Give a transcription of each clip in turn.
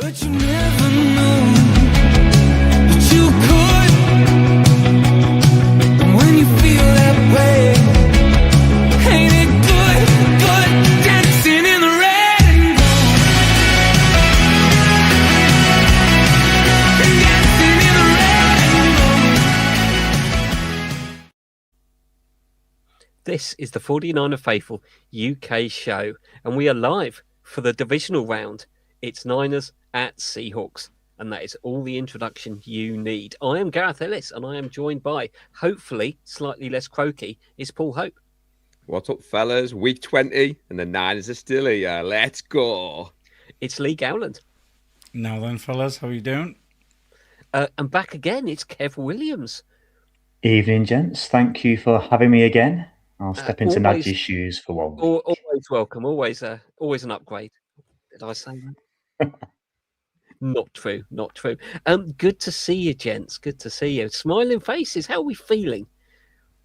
But you never know that you could. And when you feel that way, ain't it good, good dancing in the red and gold. Dancing in the red and gold. This is the 49er Faithful UK show, and we are live for the divisional round. It's Niners at Seahawks, and that is all the introduction you need. I am Gareth Ellis, and I am joined by, hopefully, slightly less croaky, is Paul Hope. What's up, fellas? Week 20, and the Niners are still here. Let's go. It's Lee Gowland. Now then, fellas, how are you doing? And back again, it's Kev Williams. Evening, gents. Thank you for having me again. I'll step into always- Nadji's shoes for 1 week. Always welcome. Always an upgrade. Did I say that? Not true. Not true. Good to see you, gents. Good to see you. Smiling faces. How are we feeling?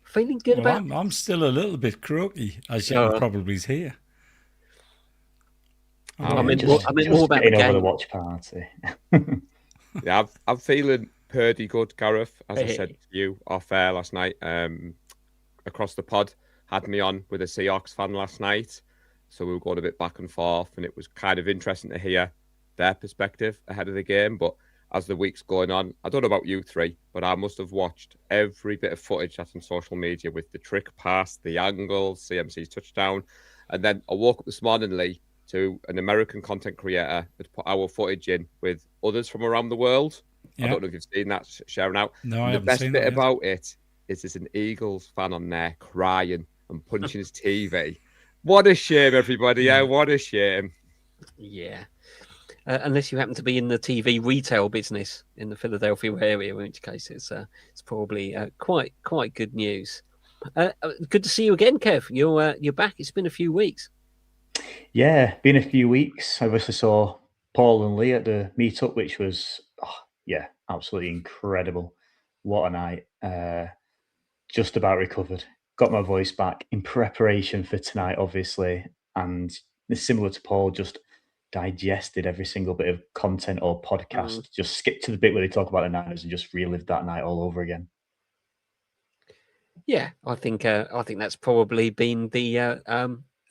Feeling good Well, about? I'm still a little bit croaky, as you can probably hear. I mean, just more about the getting over the game. watch party. Yeah, I'm feeling pretty good, Gareth. As I said to you off air last night, across the pod, had me on with a Seahawks fan last night. So we were going a bit back and forth, and it was kind of interesting to hear their perspective ahead of the game. But as the week's going on, I don't know about you three, but I must have watched every bit of footage that's on social media with the trick pass, the angles, CMC's touchdown. And then I woke up this morning, Lee, to an American content creator that put our footage in with others from around the world. Yeah. I don't know if you've seen that sharing out. No, I And the haven't best seen bit that yet. about it is there's an Eagles fan on there crying and punching his TV. What a shame, everybody. Yeah, what a shame. Yeah. Unless you happen to be in the TV retail business in the Philadelphia area, in which case it's probably quite good news. Good to see you again, Kev. You're back. It's been a few weeks. Yeah, been a few weeks. I obviously saw Paul and Lee at the meetup, which was, absolutely incredible. What a night. Just about recovered. Got my voice back in preparation for tonight, obviously. And similar to Paul, just digested every single bit of content or podcast. Just skipped to the bit where they talk about the Niners and just relived that night all over again. Yeah, I think that's probably been the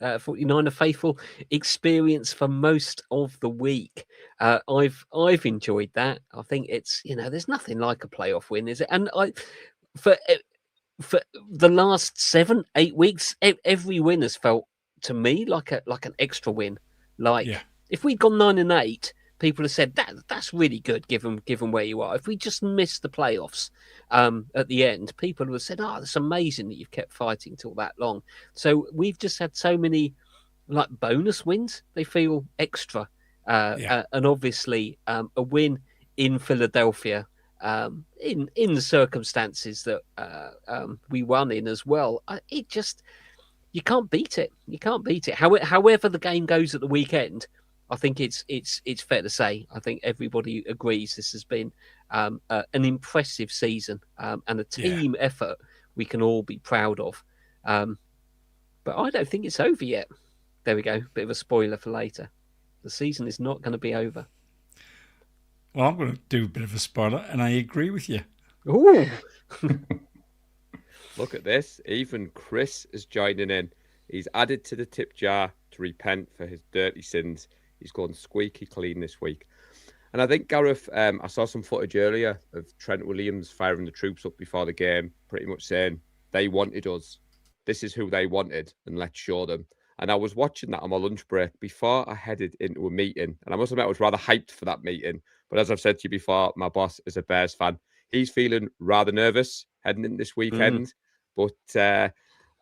49er Faithful experience for most of the week. I've enjoyed that. I think it's, there's nothing like a playoff win, is it? And for the last 7-8 weeks, every win has felt to me like an extra win. If we'd gone 9-8, people have said that's really good given where you are. If we just missed the playoffs at the end, people would have said, "Oh, that's amazing that you've kept fighting till that long." So we've just had so many like bonus wins. They feel extra, and obviously a win in Philadelphia. In the circumstances that we won in as well, you can't beat it. You can't beat it. However the game goes at the weekend, I think it's fair to say. I think everybody agrees this has been an impressive season and a team effort we can all be proud of. But I don't think it's over yet. There we go. Bit of a spoiler for later. The season is not going to be over. Well, I'm going to do a bit of a spoiler, and I agree with you. Ooh. Look at this. Even Chris is joining in. He's added to the tip jar to repent for his dirty sins. He's gone squeaky clean this week. And I think, Gareth, I saw some footage earlier of Trent Williams firing the troops up before the game, pretty much saying, they wanted us. This is who they wanted, and let's show them. And I was watching that on my lunch break before I headed into a meeting. And I must admit, I was rather hyped for that meeting. But as I've said to you before, my boss is a Bears fan. He's feeling rather nervous heading in this weekend. But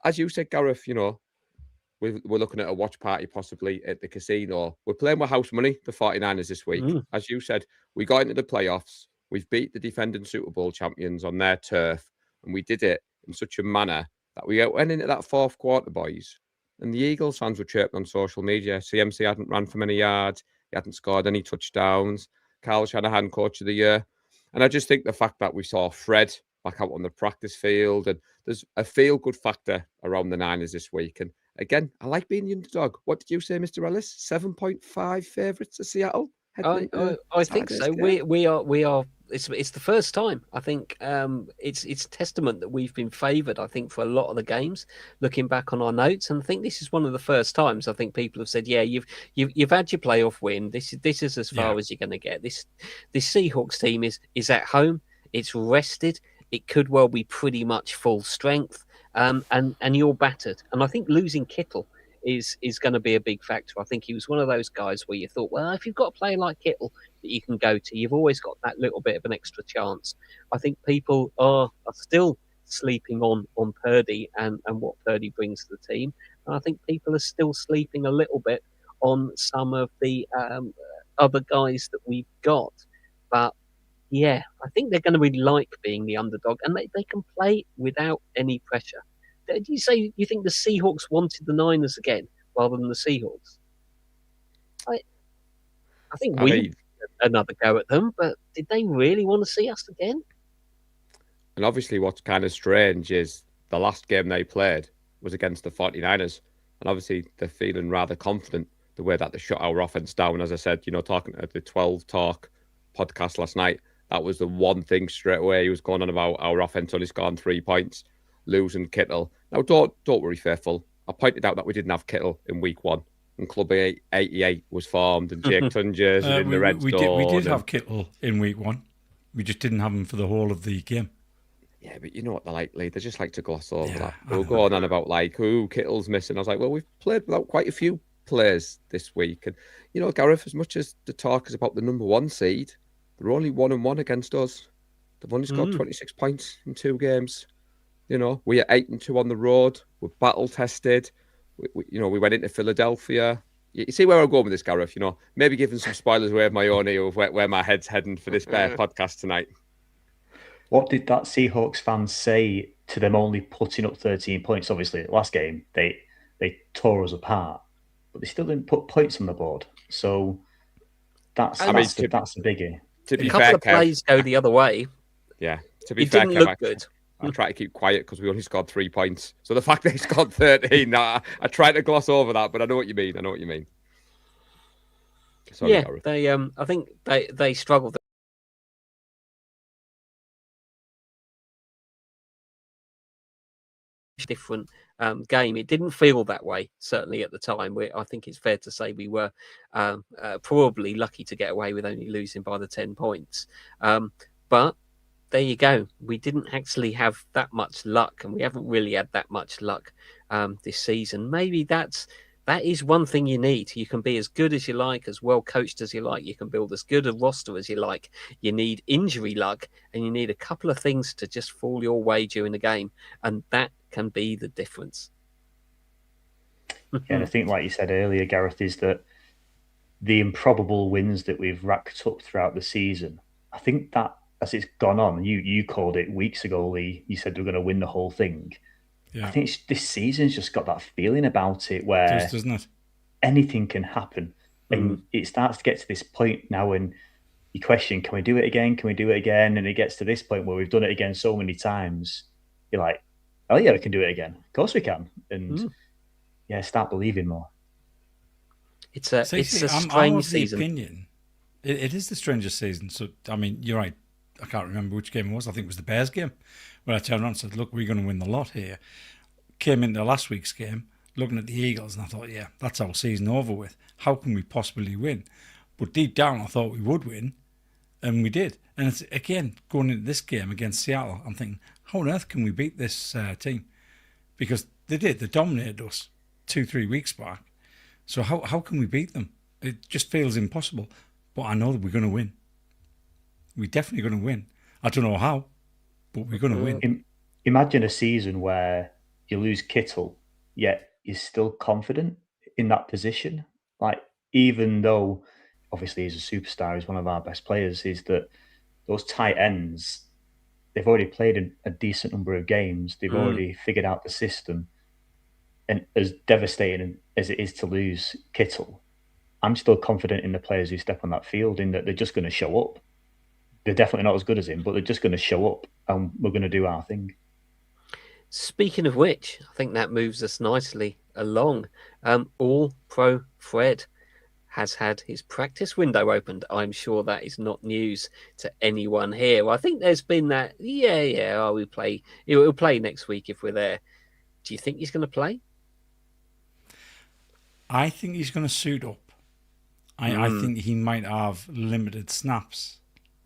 as you said, Gareth, we're looking at a watch party possibly at the casino. We're playing with house money, the 49ers this week. As you said, we got into the playoffs. We've beat the defending Super Bowl champions on their turf. And we did it in such a manner that we went into that fourth quarter, boys. And the Eagles fans were chirping on social media. CMC hadn't run for many yards. He hadn't scored any touchdowns. Kyle Shanahan, coach of the year. And I just think the fact that we saw Fred back out on the practice field, and there's a feel-good factor around the Niners this week. And again, I like being the underdog. What did you say, Mr. Ellis? 7.5 favourites to Seattle? heading into I think Saturday's so. game? We are. It's the first time. I think it's testament that we've been favoured. I think for a lot of the games, looking back on our notes, and I think this is one of the first times. I think people have said, "Yeah, you've had your playoff win. This is as far as you're going to get." This Seahawks team is at home. It's rested. It could well be pretty much full strength. And you're battered. And I think losing Kittle is going to be a big factor. I think he was one of those guys where you thought, well, if you've got a player like Kittle that you can go to, you've always got that little bit of an extra chance. I think people are still sleeping on Purdy and what Purdy brings to the team. And I think people are still sleeping a little bit on some of the other guys that we've got. But yeah, I think they're going to really like being the underdog, and they can play without any pressure. Did you say you think the Seahawks wanted the Niners again rather than the Seahawks? I think I we mean, had another go at them, but did they really want to see us again? and obviously what's kind of strange is the last game they played was against the 49ers. And obviously they're feeling rather confident the way that they shut our offense down. As I said, talking at the 12 Talk podcast last night, that was the one thing straight away. He was going on about our offense only scoring 3 points, losing Kittle. Now, don't worry, Faithful. I pointed out that we didn't have Kittle in week 1. And Club 88 was formed, and Jake Tunges in the red zone. We did have Kittle in week 1. We just didn't have him for the whole of the game. Yeah, but you know what they're like, Lee? They just like to gloss over that. I We'll go on about Kittle's missing. I was like, well, we've played without quite a few players this week. And, Gareth, as much as the talk is about the number 1 seed, they're only 1-1 against us. They've only scored 26 points in 2 games. We are 8-2 on the road. We're battle tested. We went into Philadelphia. You see where I'm going with this, Gareth? Maybe giving some spoilers away of my own here of where my head's heading for this podcast tonight. What did that Seahawks fans say to them only putting up 13 points? Obviously, last game they tore us apart, but they still didn't put points on the board. So that's the biggie. To be a couple fair, of plays go the other way. Yeah, to be It fair, didn't Kev, look good. I try to keep quiet because we only scored 3 points. So the fact they scored 13, I try to gloss over that, but I know what you mean. Sorry, Yeah, Gareth. they I think they struggled. Different game. It didn't feel that way, certainly at the time. I think it's fair to say we were probably lucky to get away with only losing by the 10 points. But there you go. We didn't actually have that much luck, and we haven't really had that much luck this season. Maybe that is one thing you need. You can be as good as you like, as well coached as you like. You can build as good a roster as you like. You need injury luck, and you need a couple of things to just fall your way during the game, and that can be the difference. And I think, like you said earlier, Gareth, is that the improbable wins that we've racked up throughout the season, I think that as it's gone on, you called it weeks ago, Lee, you said we're going to win the whole thing. Yeah. I think this season's just got that feeling about it where doesn't it? Anything can happen. And it starts to get to this point now when you question, can we do it again? Can we do it again? And it gets to this point where we've done it again so many times. You're like, oh yeah, we can do it again. Of course we can. And start believing more. It's a strange season. Opinion. It is the strangest season. So, I mean, you're right. I can't remember which game it was. I think it was the Bears game where I turned around and said, look, we're going to win the lot here. Came into last week's game looking at the Eagles and I thought, yeah, that's our season over with. How can we possibly win? But deep down, I thought we would win, and we did. And it's, again, going into this game against Seattle, I'm thinking, how on earth can we beat this team? Because they did. They dominated us 2-3 weeks back. So how can we beat them? It just feels impossible. But I know that we're going to win. We're definitely going to win. I don't know how, but we're going to win. Imagine a season where you lose Kittle, yet you're still confident in that position. Like, even though, obviously, he's a superstar, he's one of our best players, is that those tight ends, they've already played a decent number of games. They've already figured out the system. And as devastating as it is to lose Kittle, I'm still confident in the players who step on that field in that they're just going to show up. They're definitely not as good as him, but they're just going to show up and we're going to do our thing. Speaking of which, I think that moves us nicely along. All-Pro Fred has had his practice window opened. I'm sure that is not news to anyone here. I think there's been that, we'll play next week if we're there. Do you think he's going to play? I think he's going to suit up. I think he might have limited snaps,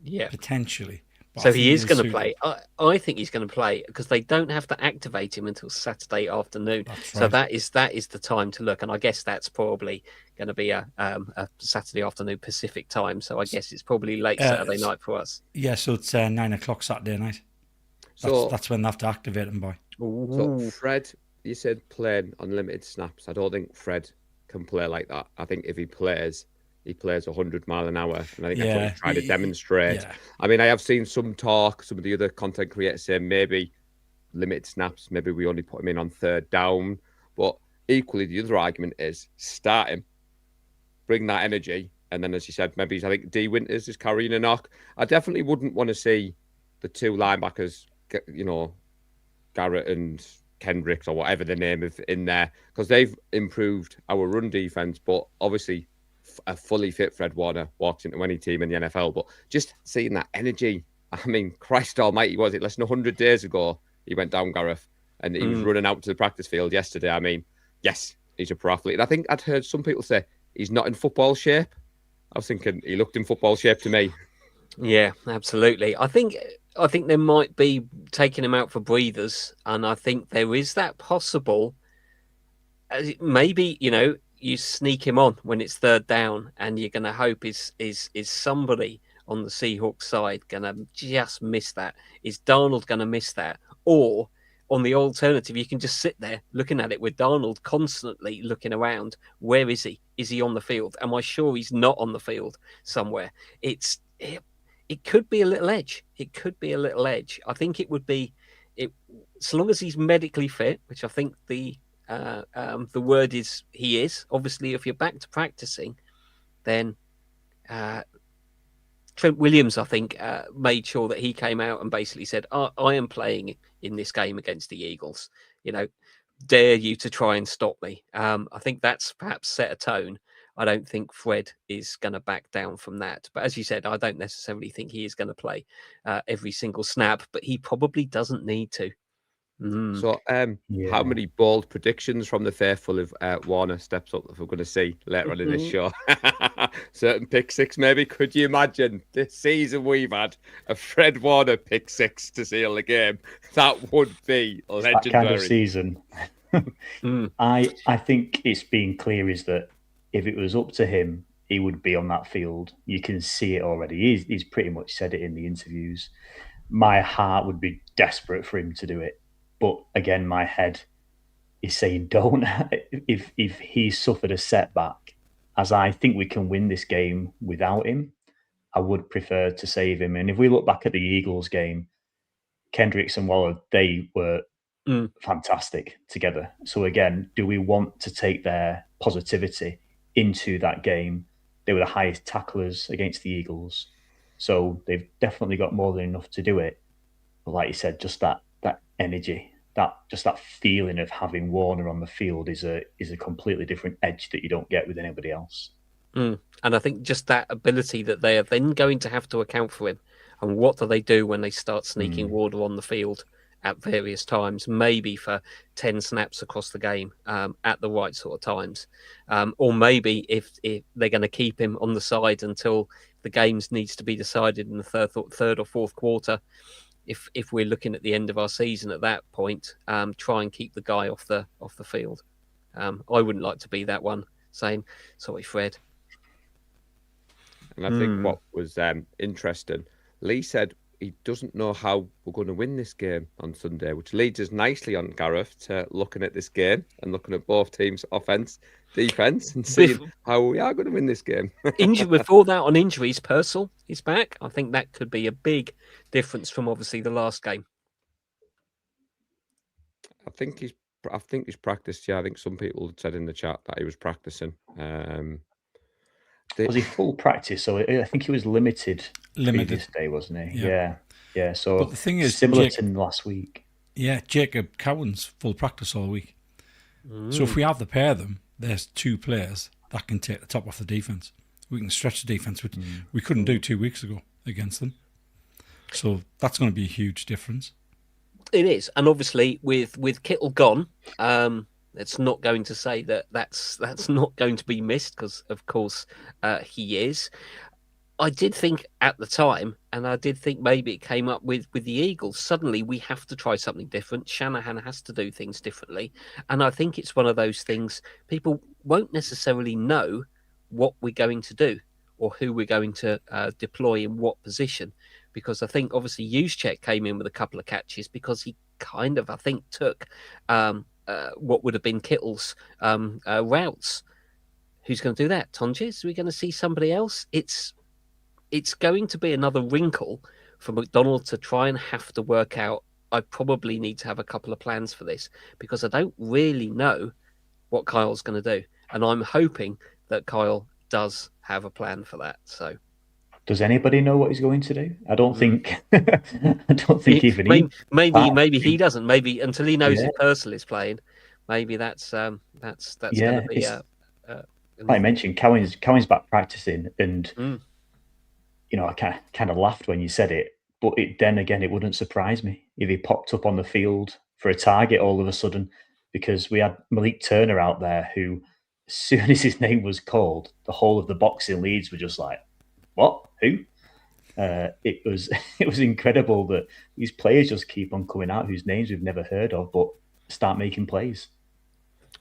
potentially. But So I think he is he'll going to suit play. up. I think he's going to play because they don't have to activate him until Saturday afternoon. That's So right. that is the time to look, and I guess that's probably going to be a Saturday afternoon Pacific time. So I guess it's probably late Saturday night for us. Yeah, so it's 9 o'clock Saturday night. That's when they have to activate him by. So Fred, you said playing unlimited snaps. I don't think Fred can play like that. I think if he plays 100 mile an hour, and I think that's what he's trying to demonstrate. Yeah. I mean, I have seen some talk, some of the other content creators say maybe limited snaps, maybe we only put him in on third down, but equally the other argument is start him, bring that energy, and then as you said, maybe I think D Winters is carrying a knock. I definitely wouldn't want to see the two linebackers, Garrett and Kendricks or whatever the name of in there, because they've improved our run defense, but obviously a fully fit Fred Warner walks into any team in the NFL. But just seeing that energy, I mean, Christ almighty, was it less than 100 days ago he went down, Gareth, and he was running out to the practice field yesterday. I mean, yes, he's a pro athlete. And I think I'd heard some people say he's not in football shape. I was thinking he looked in football shape to me. Yeah, absolutely. I think they might be taking him out for breathers, and I think there is that possible. Maybe you sneak him on when it's third down, and you're going to hope is somebody on the Seahawks side going to just miss that? Is Darnold going to miss that? Or on the alternative, you can just sit there looking at it with Darnold constantly looking around. Where is he? Is he on the field? Am I sure he's not on the field somewhere? It could be a little edge. It could be a little edge. I think it would be, so long as he's medically fit, which I think the word is he is. Obviously, if you're back to practicing, then Trent Williams, I think, made sure that he came out and basically said, I am playing in this game against the Eagles. Dare you to try and stop me. I think that's perhaps set a tone. I don't think Fred is going to back down from that. But as you said, I don't necessarily think he is going to play every single snap, but he probably doesn't need to. So how many bold predictions from the faithful of Warner steps up that we're going to see later on in this show? Certain pick six, maybe. Could you imagine this season we've had a Fred Warner pick six to seal the game? That would be legendary. That kind of season. I think it's been clear is that if it was up to him, he would be on that field. You can see it already. He's pretty much said it in the interviews. My heart would be desperate for him to do it. But again, my head is saying don't. If he suffered a setback, as I think we can win this game without him, I would prefer to save him. And if we look back at the Eagles game, Kendricks and Waller, they were fantastic together. So again, do we want to take their positivity into that game? They were the highest tacklers against the Eagles. So they've definitely got more than enough to do it. But like you said, just that energy, that feeling of having Warner on the field is a completely different edge that you don't get with anybody else. And I think just that ability that they are then going to have to account for him. And what do they do when they start sneaking Warner on the field at various times, maybe for 10 snaps across the game at the right sort of times? Or maybe if they're going to keep him on the side until the games needs to be decided in the third or fourth quarter. If we're looking at the end of our season at that point, try and keep the guy off the field. I wouldn't like to be that one saying, sorry, Fred. And I think what was interesting, Lee said he doesn't know how we're going to win this game on Sunday, which leads us nicely on, Gareth, to looking at this game and looking at both teams' offense, defense, and seeing how we are going to win this game. Before that, on injuries, Purcell is back. I think that could be a big difference from obviously the last game. I think he's practiced. Yeah, I think some people had said in the chat that he was practicing. Was he full practice? So I think he was limited previous day, wasn't he? Yeah. So but the thing is, similar to last week. Yeah, Jacob Cowan's full practice all week. So if we have the pair of them, there's two players that can take the top off the defence. We can stretch the defence, which we couldn't do 2 weeks ago against them. So that's going to be a huge difference. It is, and obviously with Kittle gone, it's not going to say that that's not going to be missed, because of course he is. I did think at the time, and I did think maybe it came up with the Eagles. Suddenly we have to try something different. Shanahan has to do things differently, and I think it's one of those things people won't necessarily know what we're going to do or who we're going to deploy in what position. Because I think obviously Juszczyk came in with a couple of catches because he kind of, I think, took what would have been Kittle's routes. Who's going to do that? Tonjes? Are we going to see somebody else? It's going to be another wrinkle for McDonald to try and have to work out. I probably need to have a couple of plans for this, because I don't really know what Kyle's going to do. And I'm hoping that Kyle does have a plan for that. So. Does anybody know what he's going to do? I don't think. I don't think even he. Maybe he doesn't. Maybe until he knows if Purcell is playing. Maybe that's going to be. I mentioned Cowan's back practicing, and you know, I kind of laughed when you said it, but then again, it wouldn't surprise me if he popped up on the field for a target all of a sudden, because we had Malik Turner out there who, as soon as his name was called, the whole of the boxing leads were just like, what? Who? It was incredible that these players just keep on coming out whose names we've never heard of, but start making plays.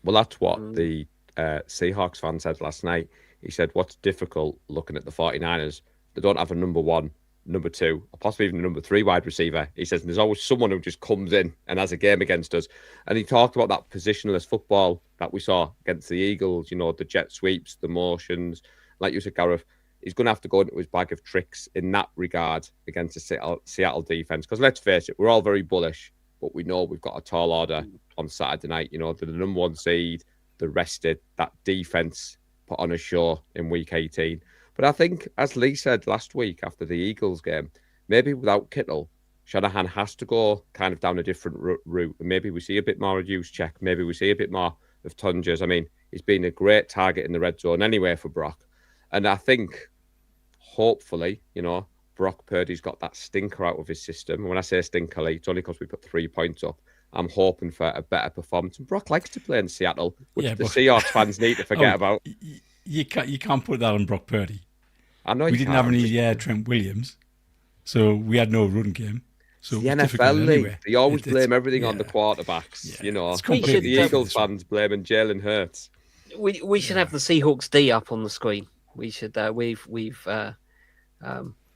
Well, that's what the Seahawks fan said last night. He said, what's difficult looking at the 49ers, they don't have a number one, number two, or possibly even a number three wide receiver. He says there's always someone who just comes in and has a game against us. And he talked about that positionless football that we saw against the Eagles, you know, the jet sweeps, the motions. Like you said, Gareth, he's going to have to go into his bag of tricks in that regard against the Seattle defense. Because let's face it, we're all very bullish, but we know we've got a tall order on Saturday night. You know, the number one seed, the rested, that defense put on a show in week 18. But I think, as Lee said last week after the Eagles game, maybe without Kittle, Shanahan has to go kind of down a different route. And maybe we see a bit more of Juszczyk. Maybe we see a bit more of Tonjes. I mean, he's been a great target in the red zone anyway for Brock. And I think, hopefully, you know, Brock Purdy's got that stinker out of his system. And when I say stinker, Lee, it's only because we put 3 points up. I'm hoping for a better performance. And Brock likes to play in Seattle, which the Seahawks fans need to forget about. You can't put that on Brock Purdy. I know we didn't have any Trent Williams, so we had no run game. So the NFL league, they always blame everything on the quarterbacks. Yeah, you know, the Eagles fans blaming Jalen Hurts. We should have the Seahawks D up on the screen. We should. We've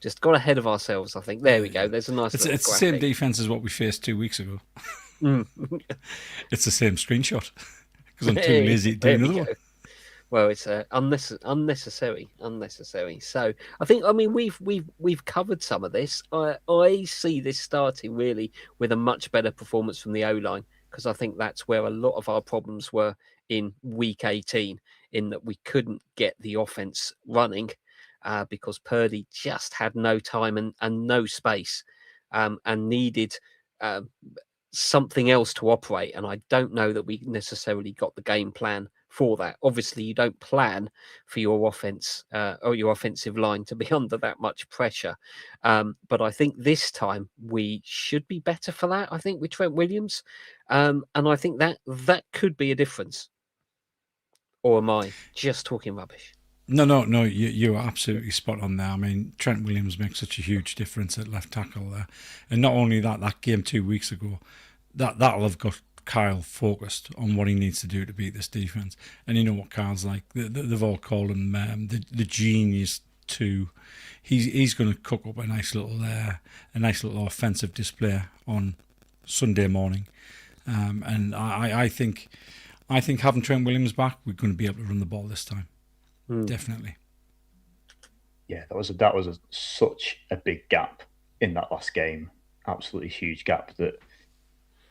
just got ahead of ourselves. I think. There we go. There's a nice. It's the same defense as what we faced 2 weeks ago. It's the same screenshot because I'm too lazy to do another one. Well, it's unnecessary. So I think, I mean, we've covered some of this. I see this starting really with a much better performance from the O-line, because I think that's where a lot of our problems were in week 18, in that we couldn't get the offense running because Purdy just had no time and no space and needed something else to operate. And I don't know that we necessarily got the game plan for that. Obviously, you don't plan for your offense or your offensive line to be under that much pressure. But I think this time we should be better for that, I think, with Trent Williams. And I think that could be a difference. Or am I just talking rubbish? No, you're absolutely spot on there. I mean, Trent Williams makes such a huge difference at left tackle there. And not only that game 2 weeks ago, that'll have got Kyle focused on what he needs to do to beat this defense. And you know what Kyle's like. They've all called him the genius too. He's going to cook up a nice little offensive display on Sunday morning. And I think having Trent Williams back, we're going to be able to run the ball this time. Definitely. Yeah, that was such a big gap in that last game. Absolutely huge gap that,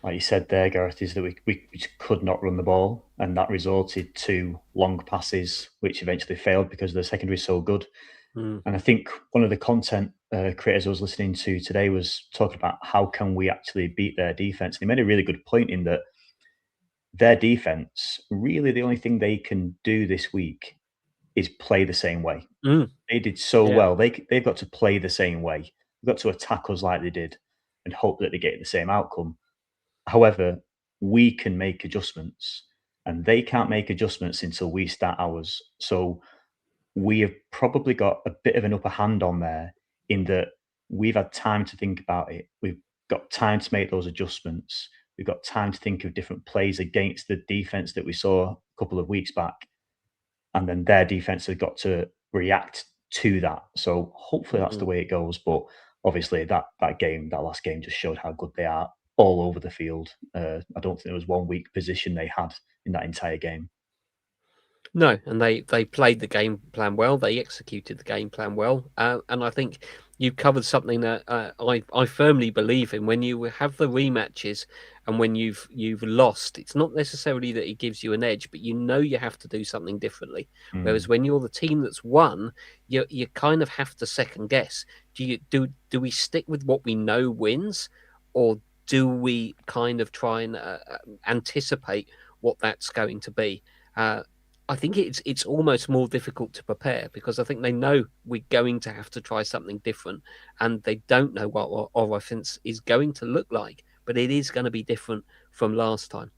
like you said there, Gareth, is that we just could not run the ball, and that resulted to long passes, which eventually failed because the secondary is so good. And I think one of the content creators I was listening to today was talking about how can we actually beat their defense. And he made a really good point in that their defense, really the only thing they can do this week is play the same way. Mm, They did so yeah. well. They've got to play the same way. They've got to attack us like they did and hope that they get the same outcome. However, we can make adjustments, and they can't make adjustments until we start ours. So we have probably got a bit of an upper hand on there in that we've had time to think about it. We've got time to make those adjustments. We've got time to think of different plays against the defense that we saw a couple of weeks back. And then their defense has got to react to that. So hopefully that's the way it goes. But obviously that last game just showed how good they are all over the field. I don't think there was one weak position they had in that entire game. No, and they played the game plan well. They executed the game plan well, and I think you've covered something that I firmly believe in. When you have the rematches, and when you've lost, it's not necessarily that it gives you an edge, but you know you have to do something differently. Whereas when you're the team that's won, you kind of have to second guess. Do we stick with what we know wins, or do we kind of try and anticipate what that's going to be? I think it's almost more difficult to prepare because I think they know we're going to have to try something different, and they don't know what our offense is going to look like, but it is going to be different from last time.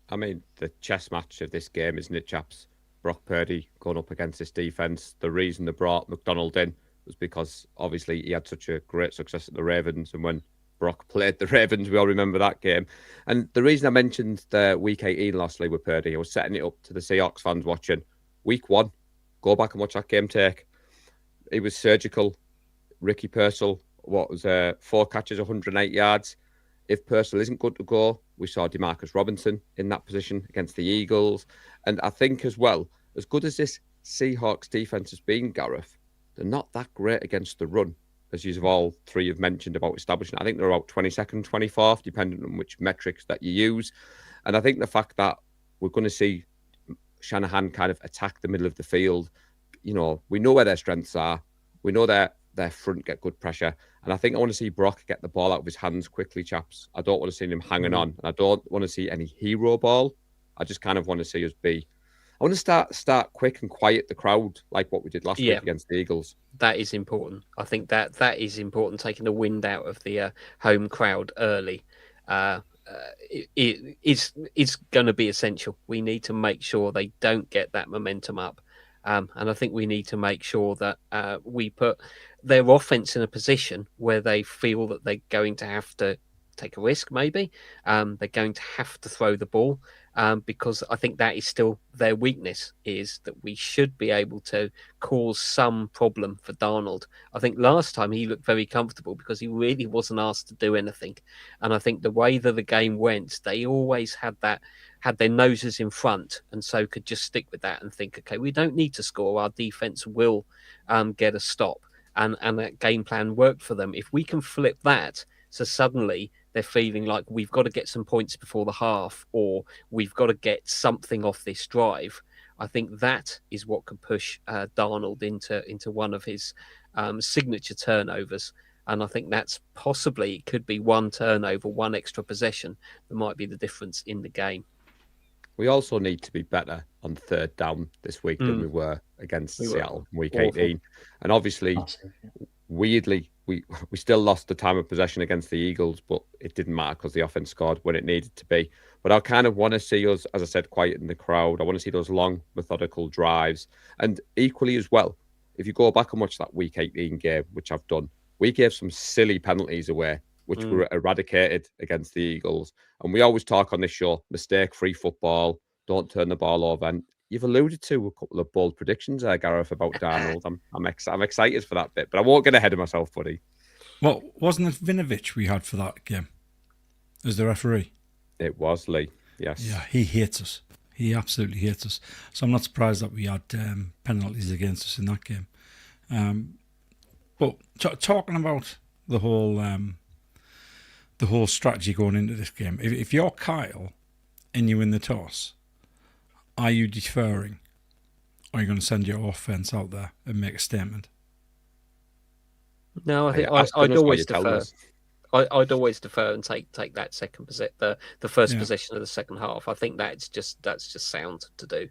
I mean, the chess match of this game, isn't it, chaps? Brock Purdy going up against this defense. The reason they brought McDonald in was because obviously he had such a great success at the Ravens, and when Brock played the Ravens, we all remember that game. And the reason I mentioned the Week 18 lastly with Purdy, I was setting it up to the Seahawks fans watching. Week 1, go back and watch that game take. It was surgical. Ricky Purcell, 4 catches, 108 yards. If Purcell isn't good to go, we saw DeMarcus Robinson in that position against the Eagles. And I think as well, as good as this Seahawks defense has been, Gareth, they're not that great against the run, as you've all three have mentioned about establishing. I think they're about 22nd, 24th, depending on which metrics that you use. And I think the fact that we're going to see Shanahan kind of attack the middle of the field, we know where their strengths are. We know their front get good pressure. And I think I want to see Brock get the ball out of his hands quickly, chaps. I don't want to see him hanging on. And I don't want to see any hero ball. I just kind of want to see us be... I want to start quick and quiet the crowd like what we did last week against the Eagles. That is important. I think that is important, taking the wind out of the home crowd early. It's going to be essential. We need to make sure they don't get that momentum up. And I think we need to make sure that we put their offense in a position where they feel that they're going to have to take a risk, maybe. They're going to have to throw the ball. Because I think that is still their weakness, is that we should be able to cause some problem for Darnold. I think last time he looked very comfortable because he really wasn't asked to do anything. And I think the way that the game went, they always had their noses in front, and so could just stick with that and think, okay, we don't need to score. Our defense will get a stop. And that game plan worked for them. If we can flip that, so suddenly they're feeling like we've got to get some points before the half, or we've got to get something off this drive. I think that is what could push Darnold into one of his signature turnovers. And I think that's possibly, it could be one turnover, one extra possession that might be the difference in the game. We also need to be better on third down this week than we were against Seattle in Week 18. And obviously, weirdly, we still lost the time of possession against the Eagles, but it didn't matter because the offense scored when it needed to be. But I kind of want to see us, as I said, quiet in the crowd. I want to see those long, methodical drives. And equally as well, if you go back and watch that Week 18 game, which I've done, we gave some silly penalties away, which were eradicated against the Eagles. And we always talk on this show, mistake-free football, don't turn the ball over. And you've alluded to a couple of bold predictions there, Gareth, about Darnold. I'm excited for that bit, but I won't get ahead of myself, buddy. Well, wasn't it Vinovich we had for that game as the referee? It was, Lee, yes. Yeah, he hates us. He absolutely hates us. So I'm not surprised that we had penalties against us in that game. But talking about the whole strategy going into this game, if you're Kyle and you win the toss, are you deferring, or are you going to send your offense out there and make a statement? No, I think I'd always defer. I'd always defer and take that second the first possession of the second half. I think that's just sound to do.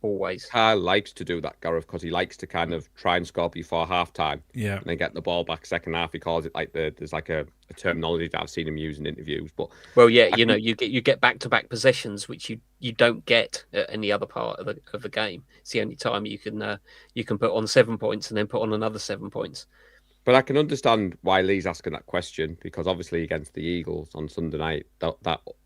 always. Kyle likes to do that, Gareth, because he likes to kind of try and score before halftime. Yeah. And then get the ball back second half. He calls it like there's like a terminology that I've seen him use in interviews. But Well, yeah, you get back-to-back possessions, which you don't get at any other part of the game. It's the only time you can put on 7 points and then put on another 7 points. But I can understand why Lee's asking that question, because obviously against the Eagles on Sunday night,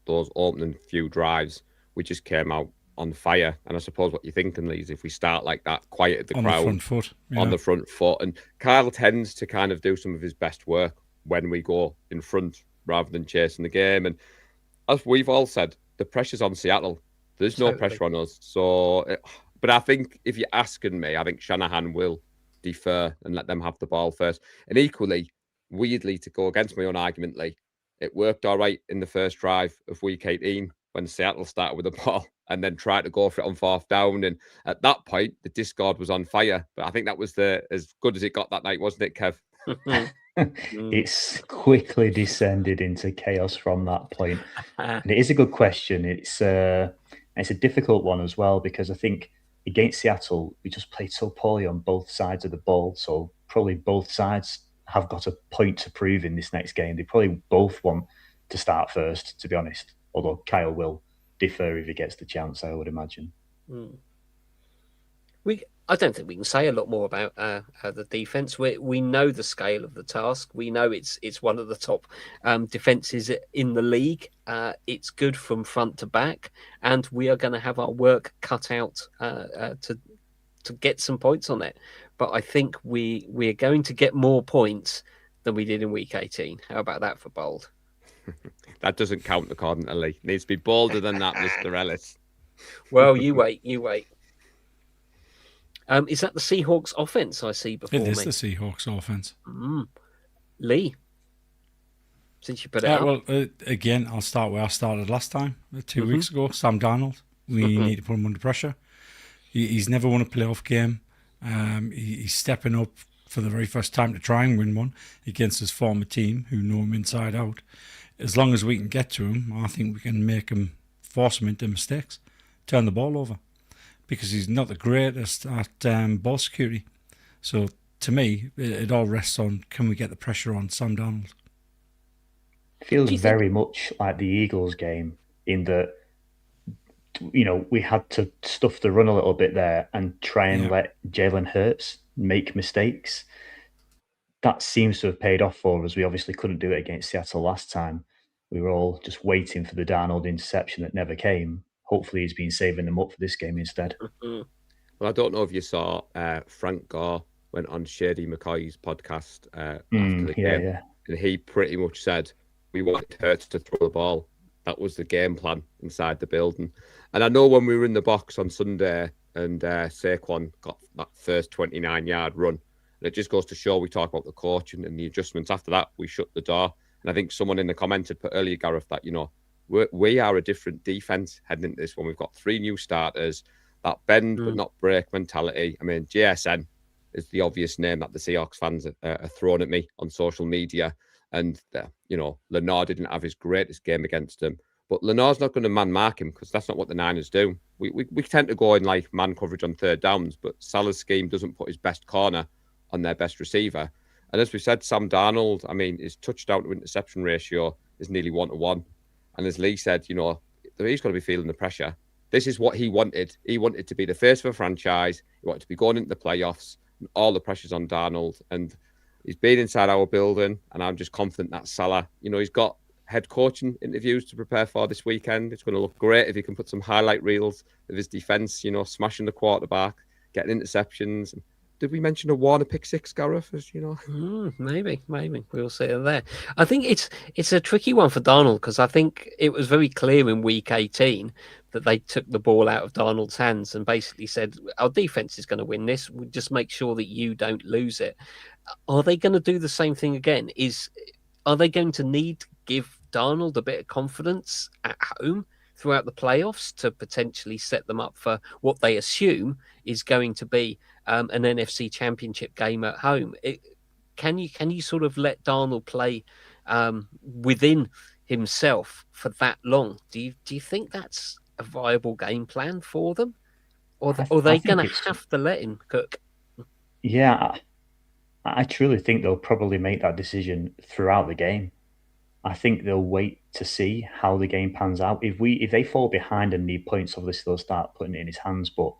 those opening few drives, we just came out on fire. And I suppose what you're thinking, Lee, is if we start like that, quiet the crowd on the front foot, on the front foot, and Kyle tends to kind of do some of his best work when we go in front rather than chasing the game. And as we've all said, the pressure's on Seattle. There's no pressure on us. So, but I think if you're asking me, I think Shanahan will defer and let them have the ball first. And equally, weirdly, to go against my own argument, Lee, it worked all right in the first drive of week 18 when Seattle started with the ball and then tried to go for it on fourth down. And at that point, the Discord was on fire. But I think that was as good as it got that night, wasn't it, Kev? It's quickly descended into chaos from that point. And it is a good question. It's a difficult one as well, because I think against Seattle, we just played so poorly on both sides of the ball. So probably both sides have got a point to prove in this next game. They probably both want to start first, to be honest. Although Kyle will defer if he gets the chance, I would imagine. I don't think we can say a lot more about the defense. We know the scale of the task. We know it's one of the top defenses in the league. It's good from front to back, and we are going to have our work cut out to get some points on it. But I think we're going to get more points than we did in week 18. How about that for bold? That doesn't count according to Lee. It needs to be bolder than that, Mr. Ellis. Well, you wait. Is that the Seahawks offense I see before me? It is the Seahawks offense. Lee, since you put it up. Well, again, I'll start where I started last time, 2 weeks ago. Sam Darnold. We need to put him under pressure. He's never won a playoff game. He's stepping up for the very first time to try and win one against his former team, who know him inside out. As long as we can get to him, I think we can force him into mistakes, turn the ball over, because he's not the greatest at ball security. So to me, it all rests on, can we get the pressure on Sam Darnold? It feels very much like the Eagles game in that, we had to stuff the run a little bit there and try and let Jalen Hurts make mistakes. That seems to have paid off for us. We obviously couldn't do it against Seattle last time. We were all just waiting for the Darnold interception that never came. Hopefully he's been saving them up for this game instead. Well, I don't know if you saw Frank Gore went on Shady McCoy's podcast after the game. And he pretty much said, we wanted Hurts to throw the ball. That was the game plan inside the building. And I know when we were in the box on Sunday and Saquon got that first 29-yard run, and it just goes to show we talk about the coaching and the adjustments. After that, we shut the door. And I think someone in the comments had put earlier, Gareth, that, we are a different defense heading into this one. We've got 3 new starters, that bend but not break mentality. I mean, JSN is the obvious name that the Seahawks fans are throwing at me on social media. And, Lenore didn't have his greatest game against him. But Lenore's not going to man-mark him, because that's not what the Niners do. We tend to go in like man coverage on third downs, but Salah's scheme doesn't put his best corner on their best receiver. And as we said, Sam Darnold, I mean, his touchdown to interception ratio is nearly 1-to-1. And as Lee said, he's got to be feeling the pressure. This is what he wanted. He wanted to be the face of a franchise. He wanted to be going into the playoffs. And all the pressure's on Darnold. And he's been inside our building. And I'm just confident that Salah, he's got head coaching interviews to prepare for this weekend. It's going to look great if he can put some highlight reels of his defense, smashing the quarterback, getting interceptions. Did we mention a Warner pick six, Gareth? Maybe we'll see it there. I think it's a tricky one for Darnold, because I think it was very clear in week 18 that they took the ball out of Darnold's hands and basically said, our defense is going to win this. We just make sure that you don't lose it. Are they going to do the same thing again? Are they going to need to give Darnold a bit of confidence at home throughout the playoffs to potentially set them up for what they assume is going to be an NFC Championship game at home? Can you sort of let Darnold play within himself for that long? Do you think that's a viable game plan for them? Or I are they think going to it's have to let him cook? yeah. I truly think they'll probably make that decision throughout the game. I think they'll wait to see how the game pans out. If they fall behind and need points, obviously they'll start putting it in his hands. But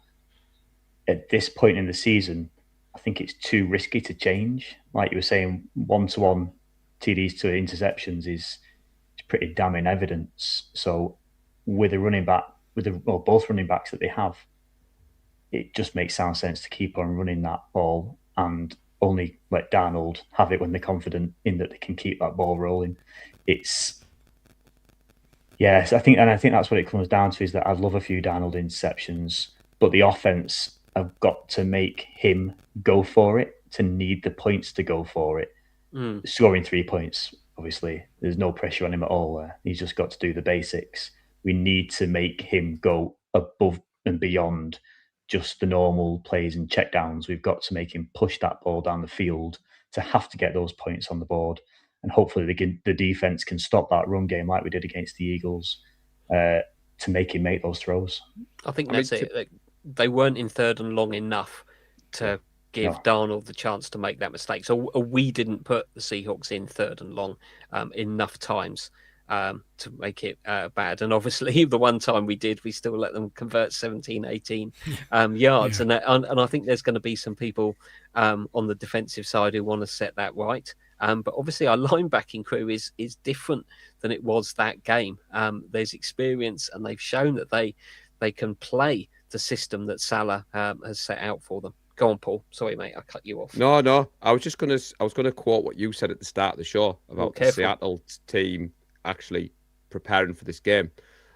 at this point in the season, I think it's too risky to change. Like you were saying, 1-to-1 TDs to interceptions is pretty damning evidence. So with a running back, both running backs that they have, it just makes sound sense to keep on running that ball and only let Darnold have it when they're confident in that they can keep that ball rolling. It's yes, I think that's what it comes down to, is that I love a few Darnold interceptions, but the offense have got to make him go for it, to need the points to go for it. Scoring 3 points, obviously, there's no pressure on him at all there. He's just got to do the basics. We need to make him go above and beyond just the normal plays and checkdowns. We've got to make him push that ball down the field to have to get those points on the board. And hopefully the defense can stop that run game like we did against the Eagles to make him make those throws. I think that's it. They weren't in third and long enough to give Darnold the chance to make that mistake. So we didn't put the Seahawks in third and long enough times to make it bad. And obviously the one time we did, we still let them convert 17, 18 yards. Yeah. And I think there's going to be some people on the defensive side who want to set that right. But obviously our linebacking crew is different than it was that game. There's experience, and they've shown that they can play the system that Salah has set out for them. Go on, Paul. Sorry, mate, I cut you off. No. I was gonna quote what you said at the start of the show about the Seattle team actually preparing for this game.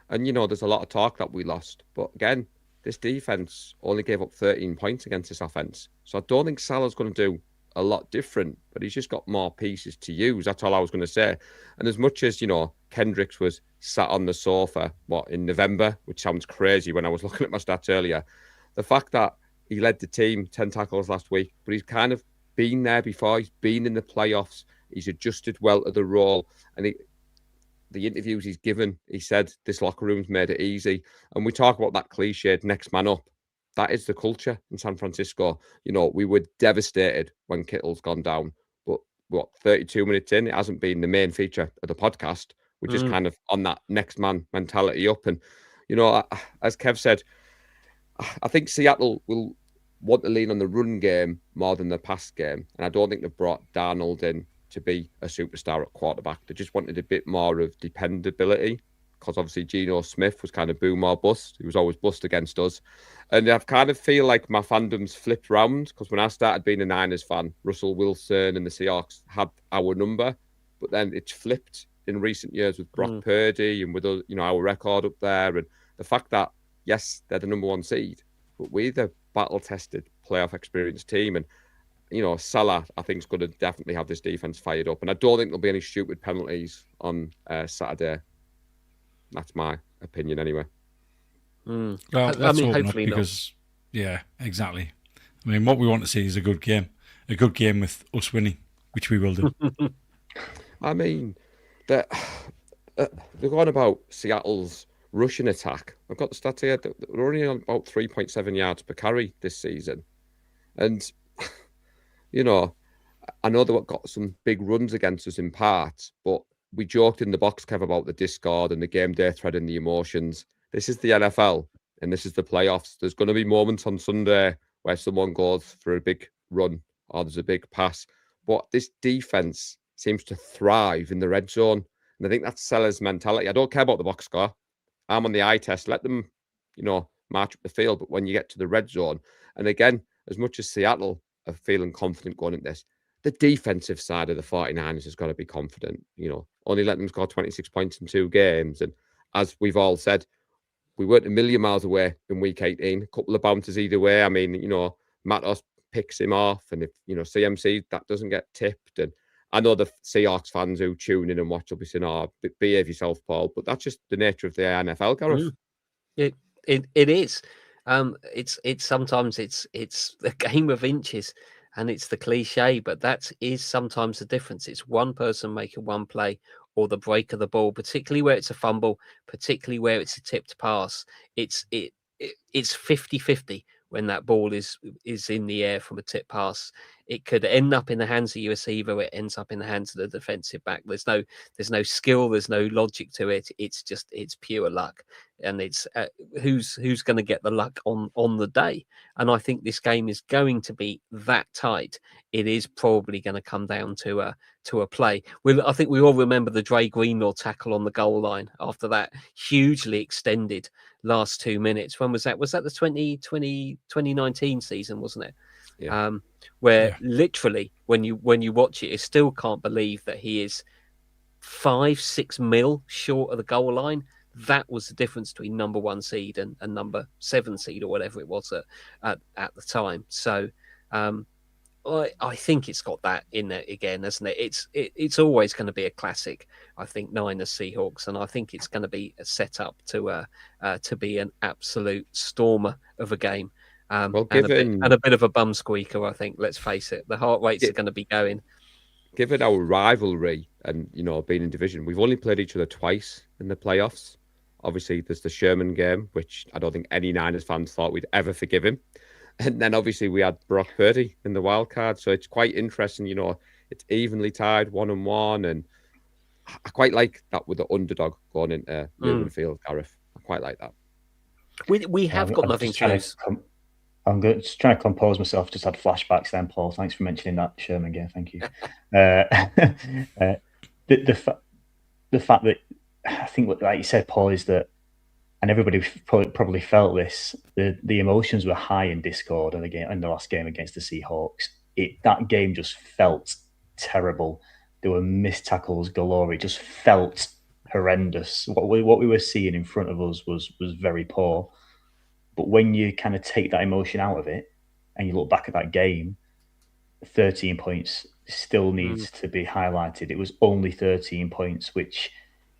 And there's a lot of talk that we lost, but again, this defense only gave up 13 points against this offense. So I don't think Salah's going to do a lot different, but he's just got more pieces to use. That's all I was going to say. And as much as Kendricks was sat on the sofa in November, which sounds crazy when I was looking at my stats earlier, the fact that he led the team 10 tackles last week, but he's kind of been there before. He's been in the playoffs. He's adjusted well to the role, and the interviews he's given, he said this locker room's made it easy. And we talk about that cliched next man up. That is the culture in San Francisco. We were devastated when Kittle's gone down, but 32 minutes in, it hasn't been the main feature of the podcast. We're just kind of on that next man mentality up. And, as Kev said, I think Seattle will want to lean on the run game more than the pass game. And I don't think they've brought Darnold in to be a superstar at quarterback. They just wanted a bit more of dependability, because obviously Geno Smith was kind of boom or bust. He was always bust against us. And I kind of feel like my fandom's flipped round, because when I started being a Niners fan, Russell Wilson and the Seahawks had our number, but then it's flipped in recent years with Brock Purdy and with our record up there. And the fact that, yes, they're the number one seed, but we're the battle-tested playoff experienced team. And Salah, I think, is going to definitely have this defense fired up. And I don't think there'll be any stupid penalties on Saturday. That's my opinion, anyway. Well, let's hopefully not, because, yeah, exactly. I mean, what we want to see is a good game with us winning, which we will do. I mean, they're going about Seattle's rushing attack. I've got the stats here. They're only on about 3.7 yards per carry this season. And I know they've got some big runs against us in parts, but we joked in the box, Kev, about the discord and the game day thread and the emotions. This is the NFL and this is the playoffs. There's going to be moments on Sunday where someone goes for a big run or there's a big pass. But this defense seems to thrive in the red zone. And I think that's Sellers' mentality. I don't care about the box score. I'm on the eye test. Let them, march up the field. But when you get to the red zone, and again, as much as Seattle are feeling confident going into this, the defensive side of the 49ers has got to be confident. Only let them score 26 points in 2 games. And as we've all said, we weren't a million miles away in week 18. A couple of bounces either way. I mean, Matos picks him off. And if, CMC, that doesn't get tipped. And I know the Seahawks fans who tune in and watch will be saying, behave yourself, Paul. But that's just the nature of the NFL, Gareth. It is. It's sometimes it's a game of inches, and it's the cliche, but that is sometimes the difference. It's one person making one play or the break of the ball, particularly where it's a fumble, particularly where it's a tipped pass. It it's 50-50 when that ball is in the air from a tip pass. It could end up in the hands of your receiver. It ends up in the hands of the defensive back. There's no skill. There's no logic to it. It's pure luck, and it's who's going to get the luck on the day. And I think this game is going to be that tight. It is probably going to come down to a play. I think we all remember the Dre Greenlaw tackle on the goal line after that hugely extended last 2 minutes. When was that? Was that the 2019 season, wasn't it? Yeah. Where literally when you watch it, you still can't believe that he is 5-6 mil short of the goal line. That was the difference between number 1 seed and number 7 seed or whatever it was at the time. So I think it's got that in there again, isn't it? It's always going to be a classic. I think Niners Seahawks, and I think it's going to be set up to be an absolute stormer of a game. And a bit of a bum squeaker, I think. Let's face it, the heart rates are going to be going. Given our rivalry and being in division, we've only played each other twice in the playoffs. Obviously, there's the Sherman game, which I don't think any Niners fans thought we'd ever forgive him. And then obviously we had Brock Purdy in the wild card. So it's quite interesting, it's evenly tied 1-1. And I quite like that with the underdog going into Lumen Field, Gareth. I quite like that. We have got nothing to lose. I'm just trying to compose myself. Just had flashbacks then, Paul. Thanks for mentioning that Sherman game. Thank you. The fact that I think, like you said, Paul, is that, and everybody probably felt this, the emotions were high in Discord and in the last game against the Seahawks. That game just felt terrible. There were missed tackles galore. It just felt horrendous. What we were seeing in front of us was very poor. But when you kind of take that emotion out of it and you look back at that game, 13 points still needs to be highlighted. It was only 13 points, which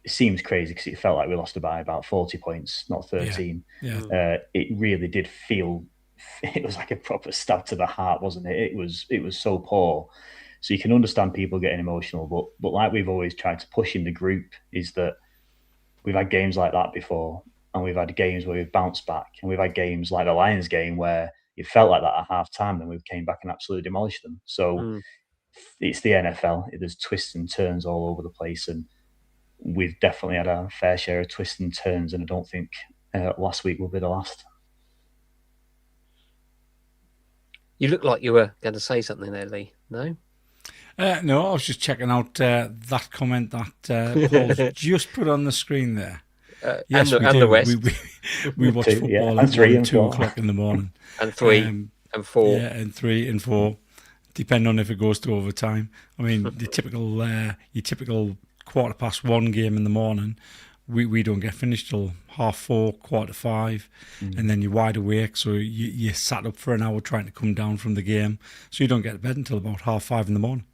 seems crazy because it felt like we lost by about 40 points, not 13. Yeah. It really did feel, it was like a proper stab to the heart, wasn't it? It was so poor. So you can understand people getting emotional, but like we've always tried to push in the group is that we've had games like that before, and we've had games where we've bounced back, and we've had games like the Lions game where it felt like that at half time, then we came back and absolutely demolished them. So it's the NFL. There's twists and turns all over the place, and we've definitely had our fair share of twists and turns, and I don't think last week will be the last. You look like you were going to say something there, Lee. No? No, I was just checking out that comment that Paul's just put on the screen there. Yes, and the rest. We watch football at 2 o'clock in the morning. And 3 and 4. Yeah, and 3 and 4, depending on if it goes to overtime. I mean, the typical your typical 1:15 game in the morning, we don't get finished till 4:30, 4:45, and then you're wide awake, so you sat up for an hour trying to come down from the game, so you don't get to bed until about 5:30 in the morning.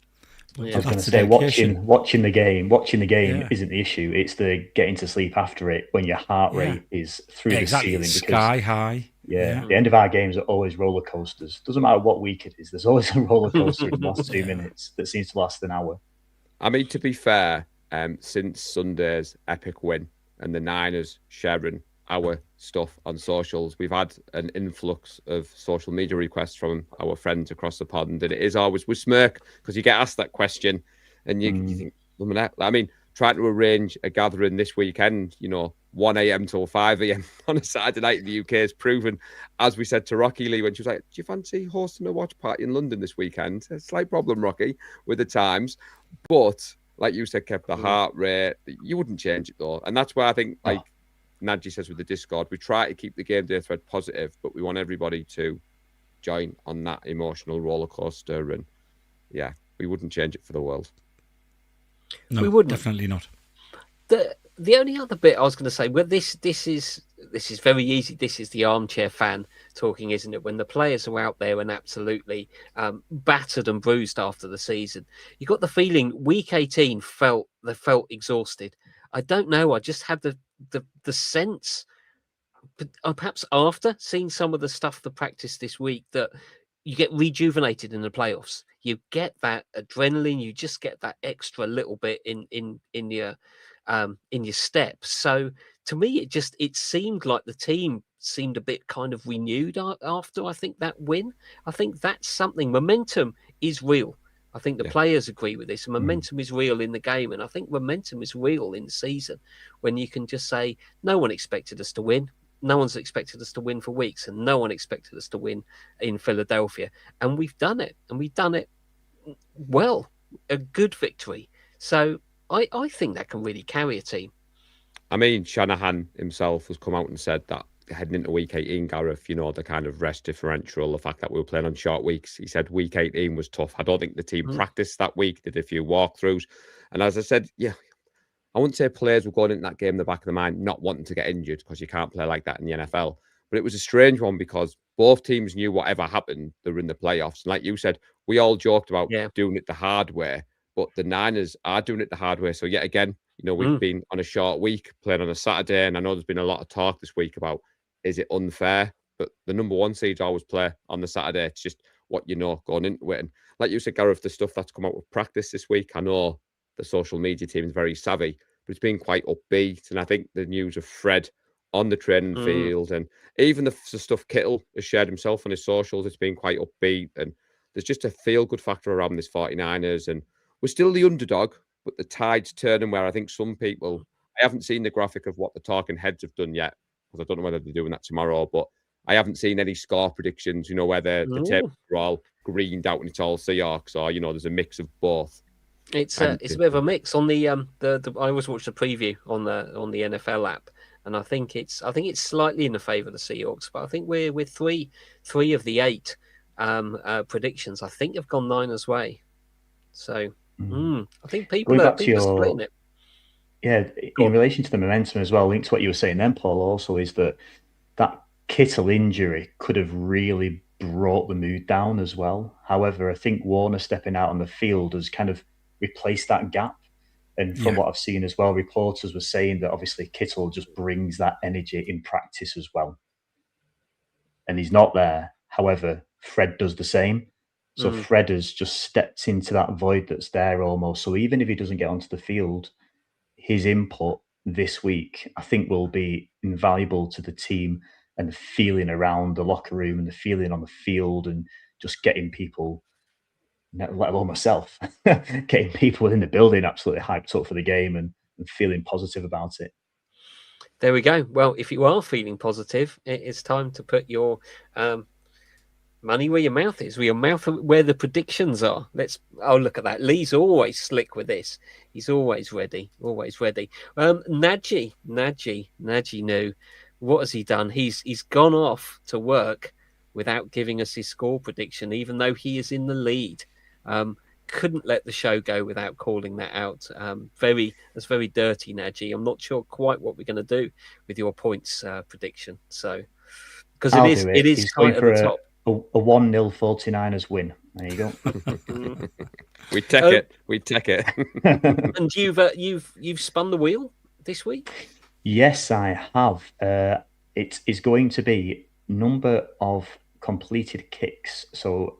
I was going to say, watching the game isn't the issue. It's the getting to sleep after it when your heart rate is through the ceiling. Sky high. Yeah, the end of our games are always roller coasters. Doesn't matter what week it is. There's always a roller coaster in the last 2 minutes that seems to last an hour. I mean, to be fair, since Sunday's epic win and the Niners sharing our stuff on socials, we've had an influx of social media requests from our friends across the pond, and it is always with smirk because you get asked that question and you think, I mean, trying to arrange a gathering this weekend, 1 a.m. till 5 a.m. on a Saturday night in the UK is proven, as we said to Rocky Lee when she was like, do you fancy hosting a watch party in London this weekend? A slight problem, Rocky, with the times, but like you said, kept the heart rate. You wouldn't change it though, and that's why I think, like Nadji says with the Discord, we try to keep the game day thread positive, but we want everybody to join on that emotional roller coaster. And yeah, we wouldn't change it for the world. No, we wouldn't. Definitely not. The only other bit I was going to say, well, this is very easy. This is the armchair fan talking, isn't it? When the players are out there and absolutely battered and bruised after the season, you got the feeling week 18 felt exhausted. I don't know. I just had the sense, perhaps after seeing some of the stuff, the practice this week, that you get rejuvenated in the playoffs. You get that adrenaline. You just get that extra little bit in your steps. So to me, it seemed like the team seemed a bit kind of renewed after, I think, that win. I think that's something. Momentum is real. I think the players agree with this. Momentum is real in the game, and I think momentum is real in the season when you can just say, no one expected us to win. No one's expected us to win for weeks, and no one expected us to win in Philadelphia. And we've done it, and we've done it well, a good victory. So I think that can really carry a team. I mean, Shanahan himself has come out and said that heading into week 18, Gareth, you know, the kind of rest differential, the fact that we were playing on short weeks. He said week 18 was tough. I don't think the team practiced that week, did a few walkthroughs. And as I said, I wouldn't say players were going into that game in the back of the mind not wanting to get injured, because you can't play like that in the NFL. But it was a strange one because both teams knew whatever happened, they were in the playoffs. And like you said, we all joked about doing it the hard way, but the Niners are doing it the hard way. So yet again, you know, we've been on a short week, playing on a Saturday, and I know there's been a lot of talk this week about, is it unfair? But the number one seeds always play on the Saturday. It's just what you know going into it. And like you said, Gareth, the stuff that's come out with practice this week, I know the social media team is very savvy, but it's been quite upbeat. And I think the news of Fred on the training field, and even the stuff Kittle has shared himself on his socials, it's been quite upbeat. And there's just a feel-good factor around this 49ers. And we're still the underdog, but the tide's turning where I think some people, I haven't seen the graphic of what the talking heads have done yet, because I don't know whether they're doing that tomorrow, but I haven't seen any score predictions, you know, where the tables are all greened out and it's all Seahawks, or, you know, there's a mix of both. It's a bit of a mix on the I always watch the preview on the NFL app, and I think it's slightly in the favour of the Seahawks, but I think we're three of the 8 predictions I think have gone Niners' way. So I think people are splitting it. Yeah, in relation to the momentum as well, linked to what you were saying then, Paul, also is that Kittle injury could have really brought the mood down as well. However, I think Warner stepping out on the field has kind of replaced that gap. And from what I've seen as well, reporters were saying that obviously Kittle just brings that energy in practice as well. And he's not there. However, Fred does the same. So Fred has just stepped into that void that's there almost. So even if he doesn't get onto the field, his input this week, I think, will be invaluable to the team, and the feeling around the locker room and the feeling on the field, and just getting people, let alone myself, getting people within the building absolutely hyped up for the game and feeling positive about it. There we go. Well, if you are feeling positive, it's time to put your money where your mouth is, where the predictions are. Look at that. Lee's always slick with this. He's always ready. Najee knew. What has he done? He's gone off to work without giving us his score prediction, even though he is in the lead. Couldn't let the show go without calling that out. That's very dirty, Najee. I'm not sure quite what we're going to do with your points prediction. So, because it is quite at the top. A 1-0 49ers win. There you go. We take it. And you've spun the wheel this week? Yes, I have. It is going to be number of completed kicks. So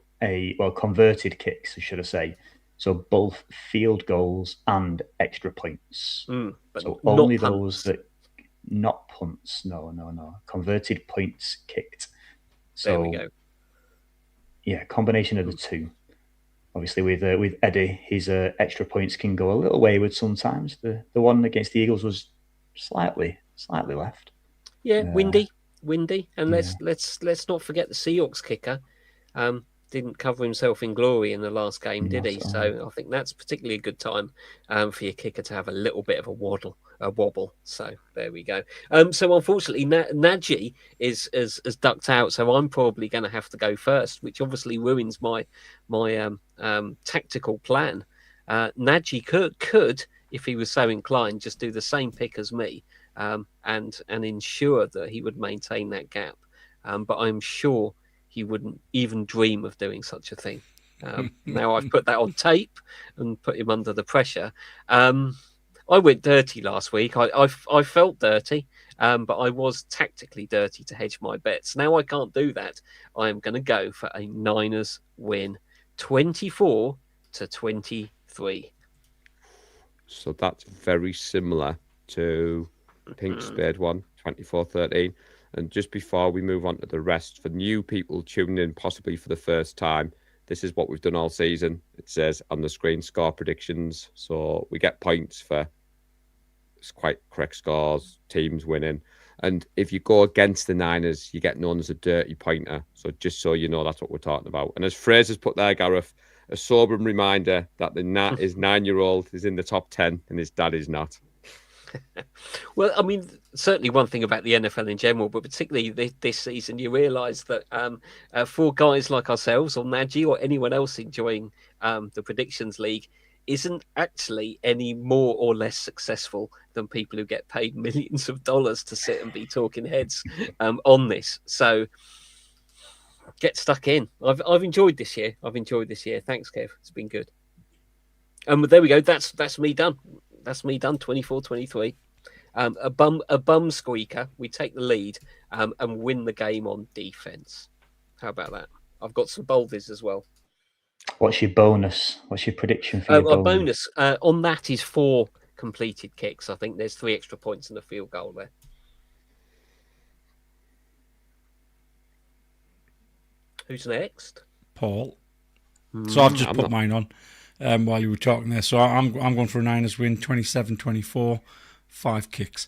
converted kicks, should I say. So both field goals and extra points. But so only those that, not punts. No. Converted points kicked. So, there we go. Yeah, combination of the two. Obviously, with Eddie, his extra points can go a little wayward sometimes. The one against the Eagles was slightly left. Yeah, windy, and let's not forget the Seahawks kicker. Didn't cover himself in glory in the last game, did he? So I think that's particularly a good time for your kicker to have a little bit of a wobble. So there we go. So unfortunately, Najee is ducked out. So I'm probably going to have to go first, which obviously ruins my tactical plan. Najee could, if he was so inclined, just do the same pick as me, and ensure that he would maintain that gap. But I'm sure he wouldn't even dream of doing such a thing. Now I've put that on tape and put him under the pressure. I went dirty last week. I felt dirty, but I was tactically dirty to hedge my bets. Now I can't do that. I am going to go for a Niners win, 24-23. So that's very similar to Pink Spade one, 24-13. And just before we move on to the rest, for new people tuning in possibly for the first time, this is what we've done all season. It says on the screen, score predictions. So we get points for quite correct scores, teams winning. And if you go against the Niners, you get known as a dirty pointer. So just so you know, that's what we're talking about. And as Fraser's put there, Gareth, a sobering reminder that his 9-year-old is in the top 10 and his dad is not. Well, I mean, certainly one thing about the NFL in general, but particularly this season, you realise that for guys like ourselves or Nadji or anyone else enjoying the Predictions League isn't actually any more or less successful than people who get paid millions of dollars to sit and be talking heads on this. So get stuck in. I've enjoyed this year. Thanks, Kev. It's been good. There we go. That's me done. 24-23. A bum squeaker. We take the lead and win the game on defense. How about that? I've got some boldies as well. What's your bonus? What's your prediction for your bonus? On that is 4 completed kicks. I think there's 3 extra points and a field goal there. Who's next? Paul. So I've just put mine on while you were talking there. So I'm going for a Niners win, 27-24, 5 kicks.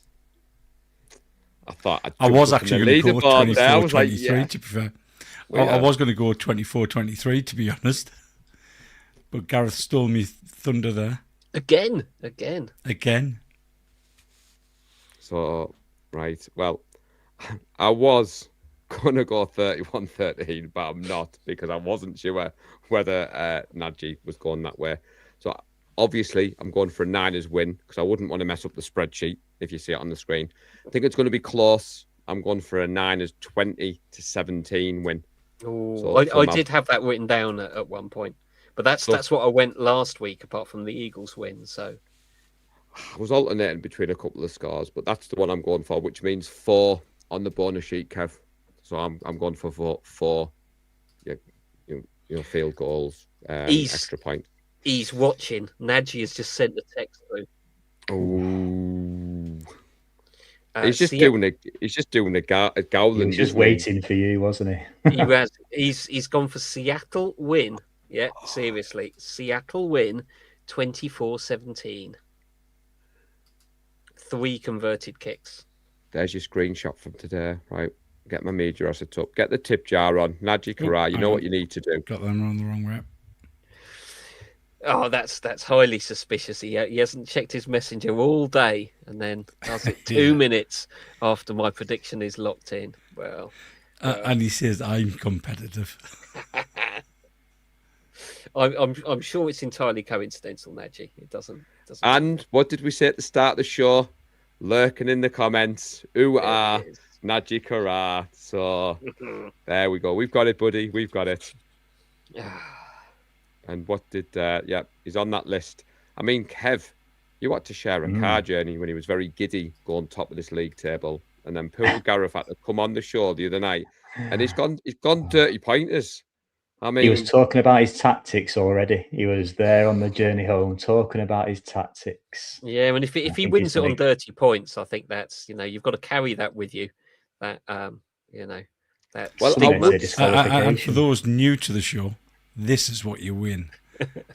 I was actually going to go 24-23, yeah. to be fair. I was going to go 24-23, to be honest. But Gareth stole me thunder there. Again. So, right. Well, I was going to go 31-13, but I'm not because I wasn't sure whether Nadji was going that way. So, obviously, I'm going for a Niners win because I wouldn't want to mess up the spreadsheet if you see it on the screen. I think it's going to be close. I'm going for a Niners 20-17 win. So I did have that written down at one point. But that's what I went last week, apart from the Eagles win. So I was alternating between a couple of scores, but that's the one I'm going for, which means 4 on the bonus sheet, Kev. So I'm going for 4. Field goals, extra point. He's watching. Nadji has just sent the text through. Oh, he's just doing a Gowland. He was just waiting for you, wasn't he? He has. He's gone for Seattle win. Yeah, seriously. Seattle win 24-17. 3 converted kicks. There's your screenshot from today. Right. Get my media asset up. Get the tip jar on. Nadji Karai, you know what you need to do. Got them on the wrong way. Oh, that's highly suspicious. He hasn't checked his messenger all day and then does it 2 minutes after my prediction is locked in. Well, and he says, I'm competitive. I'm sure it's entirely coincidental, Nadji. It doesn't. And what did we say at the start of the show? Lurking in the comments. Who are Nadji Karai? So there we go. We've got it, buddy. We've got it. And what did? He's on that list. I mean, Kev, you had to share a car journey when he was very giddy going top of this league table, and then poor Gareth had to come on the show the other night, and he's gone dirty pointers. I mean, he was talking about his tactics already. He was there on the journey home talking about his tactics. Yeah, and if he wins it on 30 points, I think that's you've got to carry that with you. That that. Well, and for those new to the show, this is what you win.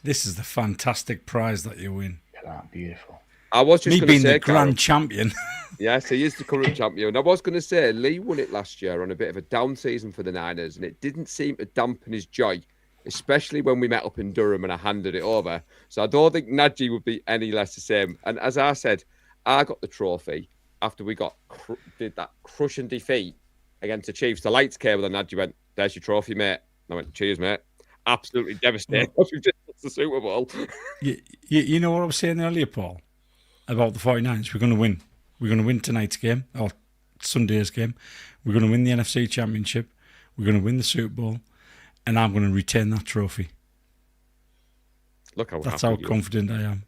This is the fantastic prize that you win. That beautiful. I was just me being say, the grand champion. Yes, he is the current champion. I was going to say Lee won it last year on a bit of a down season for the Niners, and it didn't seem to dampen his joy, especially when we met up in Durham and I handed it over. So I don't think Nadji would be any less the same. And as I said, I got the trophy after we did that crushing defeat against the Chiefs. The lights came and Nadji went, "There's your trophy, mate." And I went, "Cheers, mate." Absolutely devastated. We've just lost the Super Bowl. You know what I was saying earlier, Paul, about the 49ers? We're going to win. We're going to win tonight's game, or Sunday's game. We're going to win the NFC Championship. We're going to win the Super Bowl. And I'm going to retain that trophy. Look how That's how confident I am.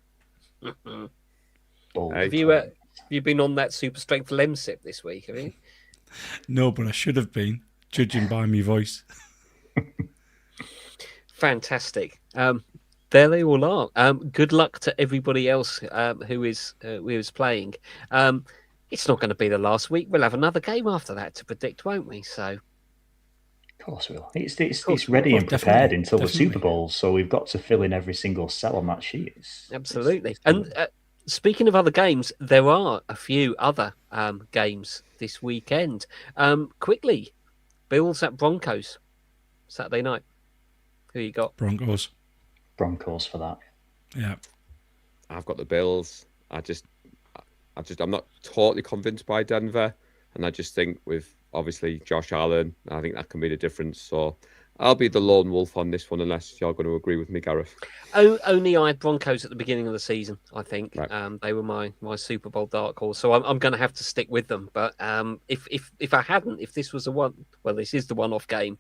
Have you been on that super strength Lemsip this week, have you? No, but I should have been, judging by my voice. Fantastic. There they all are. Good luck to everybody else who is playing. it's not going to be the last week. We'll have another game after that to predict, won't we? So, Of course we will. It's course we ready will. and prepared Definitely, until the Super definitely. Bowl, so we've got to fill in every single cell on that sheet. Absolutely. It's And speaking of other games, there are a few other games this weekend. Quickly, Bills at Broncos, Saturday night. Who you got? Broncos. Broncos for that. Yeah. I've got the Bills. I'm not totally convinced by Denver, and I just think with obviously Josh Allen, I think that can be the difference. So I'll be the lone wolf on this one, unless you're going to agree with me, Gareth. Only I had Broncos at the beginning of the season. I think Right. they were my Super Bowl dark horse, so I'm going to have to stick with them. But if I hadn't, if this was the one, well, this is the one-off game.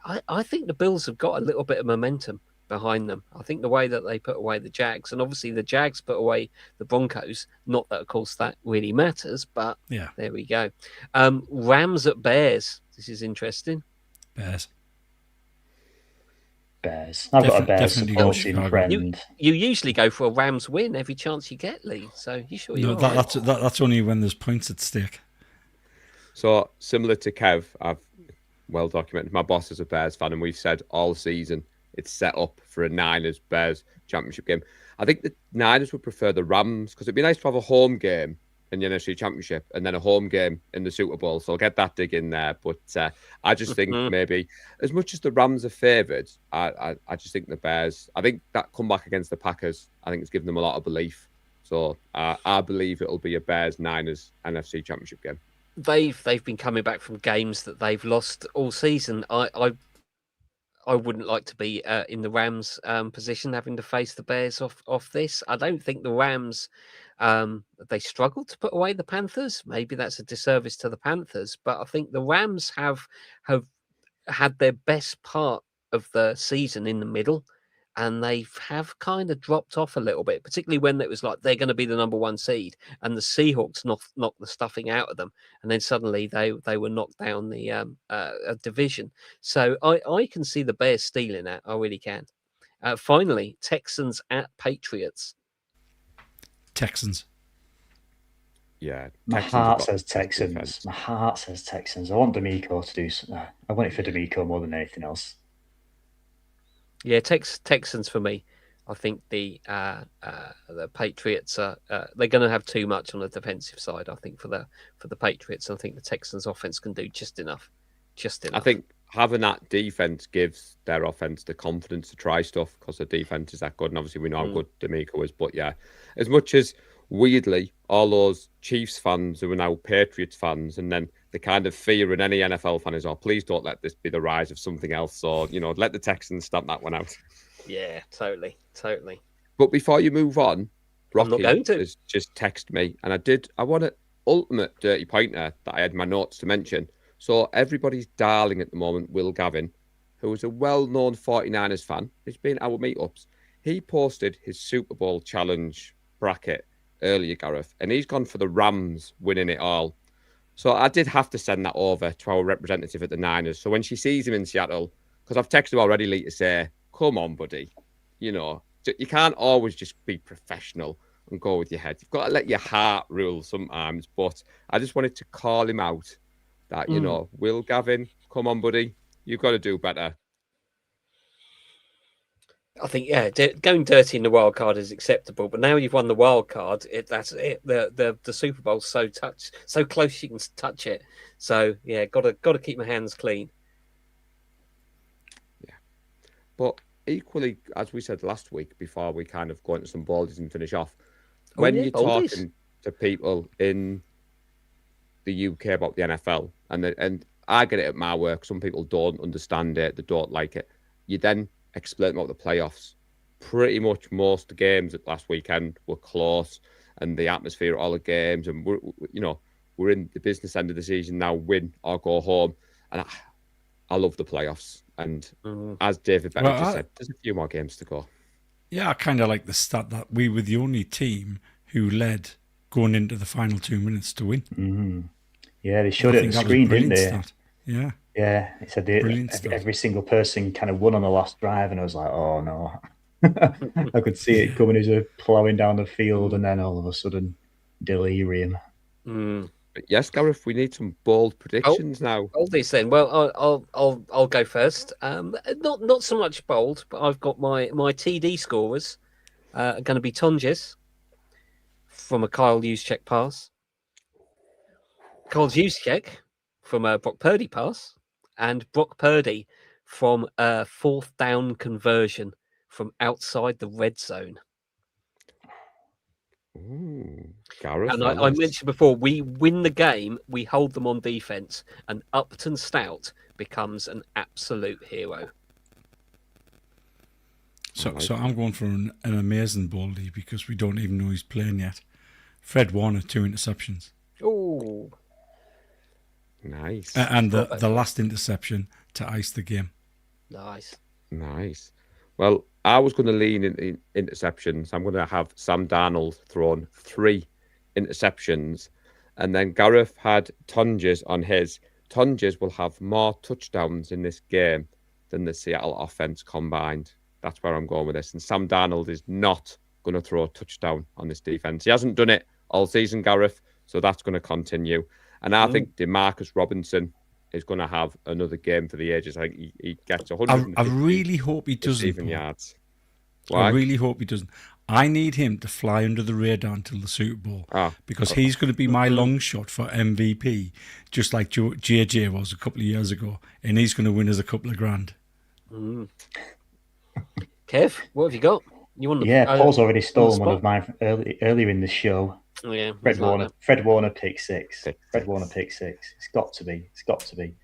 I think the Bills have got a little bit of momentum behind them. I think the way that they put away the Jags, and obviously the Jags put away the Broncos. Not that, of course, that really matters, but Yeah. there we go. Rams at Bears. This is interesting. Bears. I've got a Bears Definitely go supporting Chicago. friend. You usually go for a Rams win every chance you get, Lee. So you sure you're No, that's only when there's points at stake. So similar to Kev, I've well documented. My boss is a Bears fan, and we've said all season it's set up for a Niners-Bears championship game. I think the Niners would prefer the Rams because it'd be nice to have a home game in the NFC Championship and then a home game in the Super Bowl. So I'll get that dig in there. But I just think maybe as much as the Rams are favoured, I just think the Bears, I think that comeback against the Packers, I think it's given them a lot of belief. So I believe it'll be a Bears-Niners NFC Championship game. They've been coming back from games that they've lost all season. I wouldn't like to be in the Rams position having to face the Bears off this. I don't think the Rams they struggled to put away the Panthers. Maybe that's a disservice to the Panthers, but I think the Rams have had their best part of the season in the middle, and they have kind of dropped off a little bit, particularly when it was like they're going to be the number one seed, and the Seahawks knocked the stuffing out of them, and then suddenly they were knocked down the division. So I can see the Bears stealing that. I really can. Finally, Texans at Patriots. Texans. Yeah. My Texans have heart got says defense. Texans. My heart says Texans. I want D'Amico to do something. I want it for D'Amico more than anything else. Yeah, Texans for me. I think the Patriots are they're going to have too much on the defensive side. I think for the Patriots, I think the Texans' offense can do just enough. I think having that defense gives their offense the confidence to try stuff because the defense is that good. And obviously, we know how good D'Amico is. But yeah, as much as weirdly, all those Chiefs fans who are now Patriots fans, and then the kind of fear in any NFL fan is, oh, please don't let this be the rise of something else. Or, let the Texans stamp that one out. Yeah, totally. But before you move on, I'm not Rocky going to. has just texted me, and I want an ultimate dirty pointer that I had in my notes to mention. So everybody's darling at the moment, Will Gavin, who is a well-known 49ers fan. He's been at our meetups. He posted his Super Bowl challenge bracket earlier, Gareth, and he's gone for the Rams winning it all. So I did have to send that over to our representative at the Niners. So when she sees him in Seattle, because I've texted her already, Lee, to say, come on, buddy. You can't always just be professional and go with your head. You've got to let your heart rule sometimes. But I just wanted to call him out that, Will Gavin, come on, buddy. You've got to do better. I think going dirty in the wild card is acceptable, but now you've won the wild card, that's it. The Super Bowl's so close you can touch it. So yeah, got to keep my hands clean. Yeah, but equally, as we said last week, before we kind of go into some baldies and finish off, when you're talking to people in the UK about the NFL, and I get it at my work, some people don't understand it, they don't like it. You then explain about the playoffs. Pretty much most of the games at last weekend were close, and the atmosphere at all the games, and we're in the business end of the season now, win or go home, and I love the playoffs. And as David Bennett just said, there's a few more games to go. Yeah, I kind of like the stat that we were the only team who led going into the final 2 minutes to win. Mm-hmm. Yeah, they showed it on the screen, didn't they? Stat. Yeah. Yeah, it said every single person kind of won on the last drive, and I was like, oh no. I could see it coming as a ploughing down the field, and then all of a sudden, delirium. But yes, Gareth, we need some bold predictions now. Bold this then. Well, I'll go first. Not so much bold, but I've got my TD scorers are going to be Tonjes from a Kyle Juszczyk pass, Kyle Juszczyk from a Brock Purdy pass, and Brock Purdy from a 4th down conversion from outside the red zone. Ooh, Gareth. And I mentioned before, we win the game, we hold them on defense, and Upton Stout becomes an absolute hero. So I'm going for an amazing boldy because we don't even know he's playing yet. Fred Warner, 2 interceptions. Oh, nice. And the last interception to ice the game. nice. Well, I was going to lean in interceptions. I'm going to have Sam Darnold thrown 3 interceptions. And then Gareth had Tonjes on his. Tonjes will have more touchdowns in this game than the Seattle offense combined. That's where I'm going with this. And Sam Darnold is not going to throw a touchdown on this defense. He hasn't done it all season, Gareth. So that's going to continue. And I think DeMarcus Robinson is going to have another game for the ages. I think he gets 150 I really hope he doesn't. receiving yards. Why? I really hope he doesn't. I need him to fly under the radar until the Super Bowl because he's going to be my long shot for MVP, just like JJ was a couple of years ago, and he's going to win us a couple of grand. Kev, what have you got? You want? Paul's already stolen spot? one of mine earlier in the show. Oh, yeah, Fred Warner pick six. Fred Warner pick 6. It's got to be.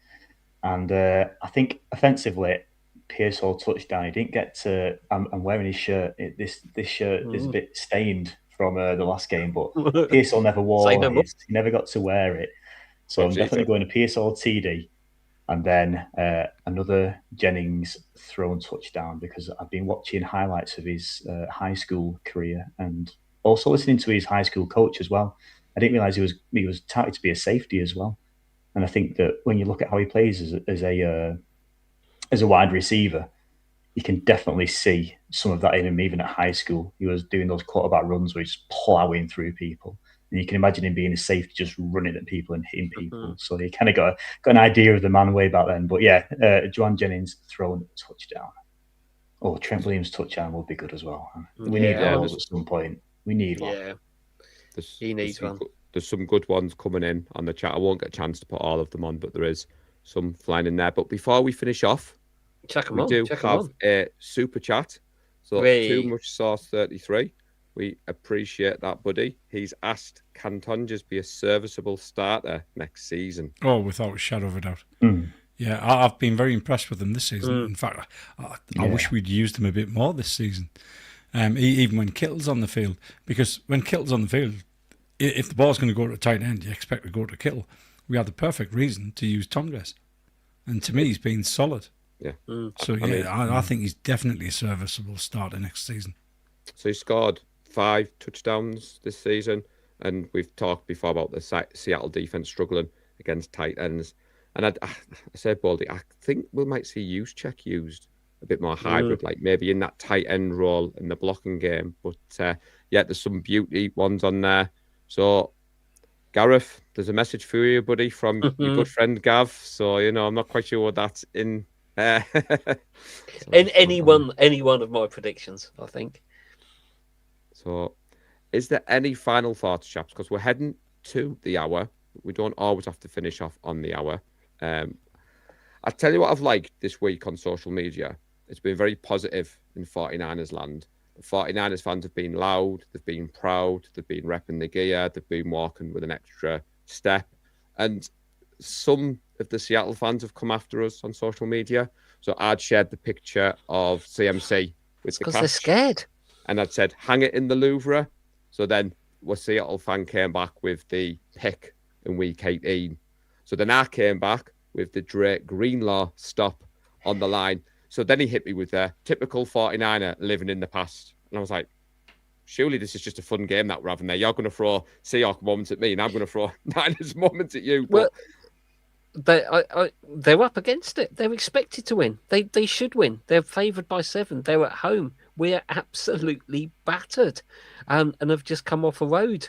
And I think offensively, Pearsall touchdown. He didn't get to. I'm wearing his shirt. This shirt is a bit stained from the last game, but Pearsall never wore it. He never got to wear it. So I'm definitely going to Pearsall TD, and then another Jennings thrown touchdown because I've been watching highlights of his high school career and also listening to his high school coach as well. I didn't realize he was touted to be a safety as well. And I think that when you look at how he plays as a wide receiver, you can definitely see some of that in him. Even at high school, he was doing those quarterback runs where he's plowing through people, and you can imagine him being a safety, just running at people and hitting people. So he kind of got an idea of the man way back then. But yeah, Juwan Jennings throwing a touchdown. Oh, Trent Williams touchdown would be good as well. We need those at some point. We need one. Yeah, he needs one. There's some good ones coming in on the chat. I won't get a chance to put all of them on, but there is some flying in there. But before we finish off, we do have a super chat. So Too Much Sauce 33. We appreciate that, buddy. He's asked, can Tonjes be a serviceable starter next season? Oh, without a shadow of a doubt. Yeah, I've been very impressed with him this season. In fact, I wish we'd used him a bit more this season. Even when Kittle's on the field, because when Kittle's on the field, if the ball's going to go to a tight end, you expect to go to Kittle. We have the perfect reason to use Tonjes, and to me, he's been solid. Yeah. So I think he's definitely a serviceable starter next season. So he scored 5 touchdowns this season, and we've talked before about the Seattle defense struggling against tight ends. And I said, Baldy, I think we might see Juszczyk used a bit more hybrid, like maybe in that tight end role in the blocking game. But there's some beauty ones on there. So, Gareth, there's a message for you, buddy, from your good friend Gav. So, I'm not quite sure what that's in. Any one of my predictions, I think. So, is there any final thoughts, chaps? Because we're heading to the hour. We don't always have to finish off on the hour. I'll tell you what I've liked this week on social media. It's been very positive in 49ers land. The 49ers fans have been loud, they've been proud, they've been repping the gear, they've been walking with an extra step. And some of the Seattle fans have come after us on social media. So I'd shared the picture of CMC with the because they're scared. And I'd said, hang it in the Louvre. So then a Seattle fan came back with the pick in week 18. So then I came back with the Drake Greenlaw stop on the line. So then he hit me with a typical 49er living in the past. And I was like, surely this is just a fun game that we're having there. You're going to throw Seahawks moments at me and I'm going to throw Niners moments at you. But... Well, they're up against it. They're expected to win. They should win. They're favoured by 7. They're at home. We're absolutely battered and have just come off a road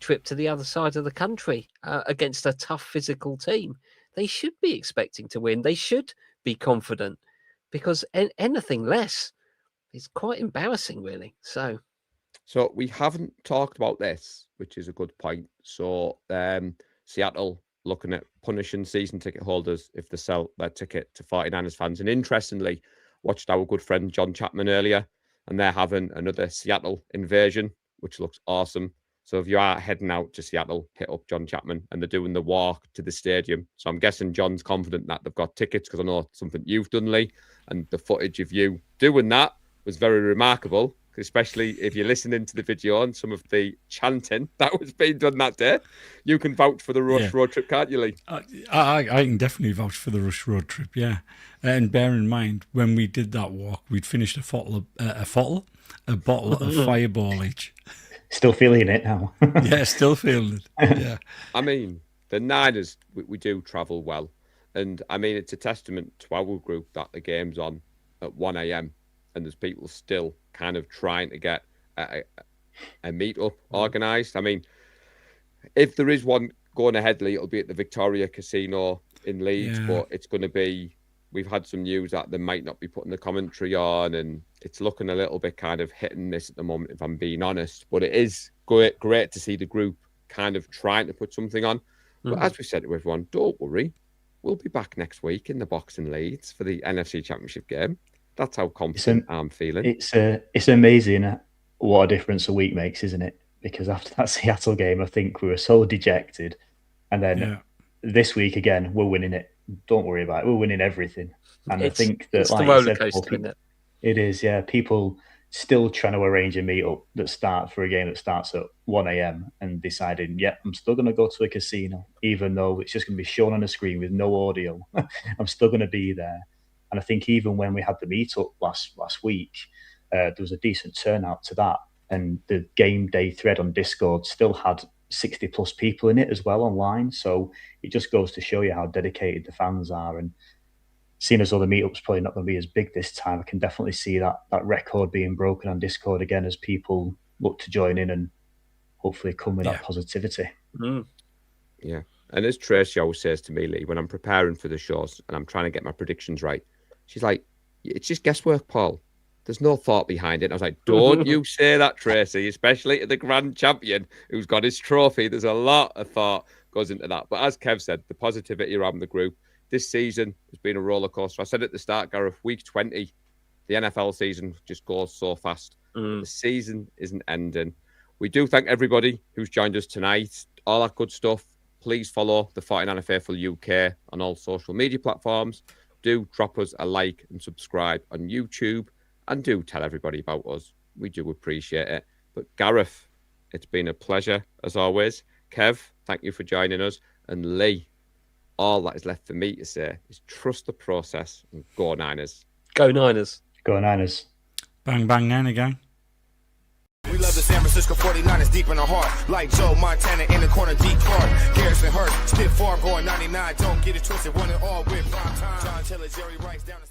trip to the other side of the country against a tough physical team. They should be expecting to win. They should be confident, because anything less is quite embarrassing, really. So we haven't talked about this, which is a good point. So Seattle looking at punishing season ticket holders if they sell their ticket to 49ers fans. And interestingly, watched our good friend John Chapman earlier, and they're having another Seattle invasion, which looks awesome. So if you are heading out to Seattle, hit up John Chapman, and they're doing the walk to the stadium. So I'm guessing John's confident that they've got tickets, because I know it's something you've done, Lee, and the footage of you doing that was very remarkable, especially if you're listening to the video and some of the chanting that was being done that day. You can vouch for the Rush road trip, can't you, Lee? I can definitely vouch for the Rush road trip, yeah. And bear in mind, when we did that walk, we'd finished a bottle of Fireball each. Still feeling it now. Yeah, still feeling it. Yeah. I mean, the Niners, we do travel well. And I mean, it's a testament to our group that the game's on at 1 a.m. and there's people still kind of trying to get a meet-up organised. I mean, if there is one going ahead, Lee, it'll be at the Victoria Casino in Leeds, but it's going to be, we've had some news that they might not be putting the commentary on, and it's looking a little bit kind of hit and miss at the moment, if I'm being honest. But it is great to see the group kind of trying to put something on. But as we said to everyone, don't worry. We'll be back next week in the box in Leeds for the NFC Championship game. That's how confident I'm feeling. It's amazing what a difference a week makes, isn't it? Because after that Seattle game, I think we were so dejected. And then this week, again, we're winning it. Don't worry about it. We're winning everything. And I think that, like the roller you said, coaster, isn't it? It is, yeah. People still trying to arrange a meetup for a game that starts at 1 a.m. and deciding, I'm still going to go to a casino, even though it's just going to be shown on a screen with no audio. I'm still going to be there. And I think even when we had the meetup last week, there was a decent turnout to that. And the game day thread on Discord still had 60 plus people in it as well online. So it just goes to show you how dedicated the fans are. And seeing as though the meetup's probably not going to be as big this time, I can definitely see that record being broken on Discord again as people look to join in and hopefully come with that positivity. Yeah. And as Tracy always says to me, Lee, when I'm preparing for the shows and I'm trying to get my predictions right, she's like, it's just guesswork, Paul. There's no thought behind it. And I was like, don't you say that, Tracy, especially to the grand champion who's got his trophy. There's a lot of thought goes into that. But as Kev said, the positivity around the group, this season has been a roller coaster. I said at the start, Gareth, week 20, the NFL season just goes so fast. The season isn't ending. We do thank everybody who's joined us tonight. All that good stuff. Please follow the 49er Faithful UK on all social media platforms. Do drop us a like and subscribe on YouTube, and do tell everybody about us. We do appreciate it. But Gareth, it's been a pleasure as always. Kev, thank you for joining us. And Lee, all that is left for me to say is trust the process and go Niners. Go Niners. Go Niners. Bang, bang, Niner gang. We love the San Francisco 49ers deep in the heart. Like Joe Montana in the corner, deep Clark. Garrison Hurst, stiff farm going 99. Don't get it twisted, one and all with prime time. John Taylor, Jerry Rice down the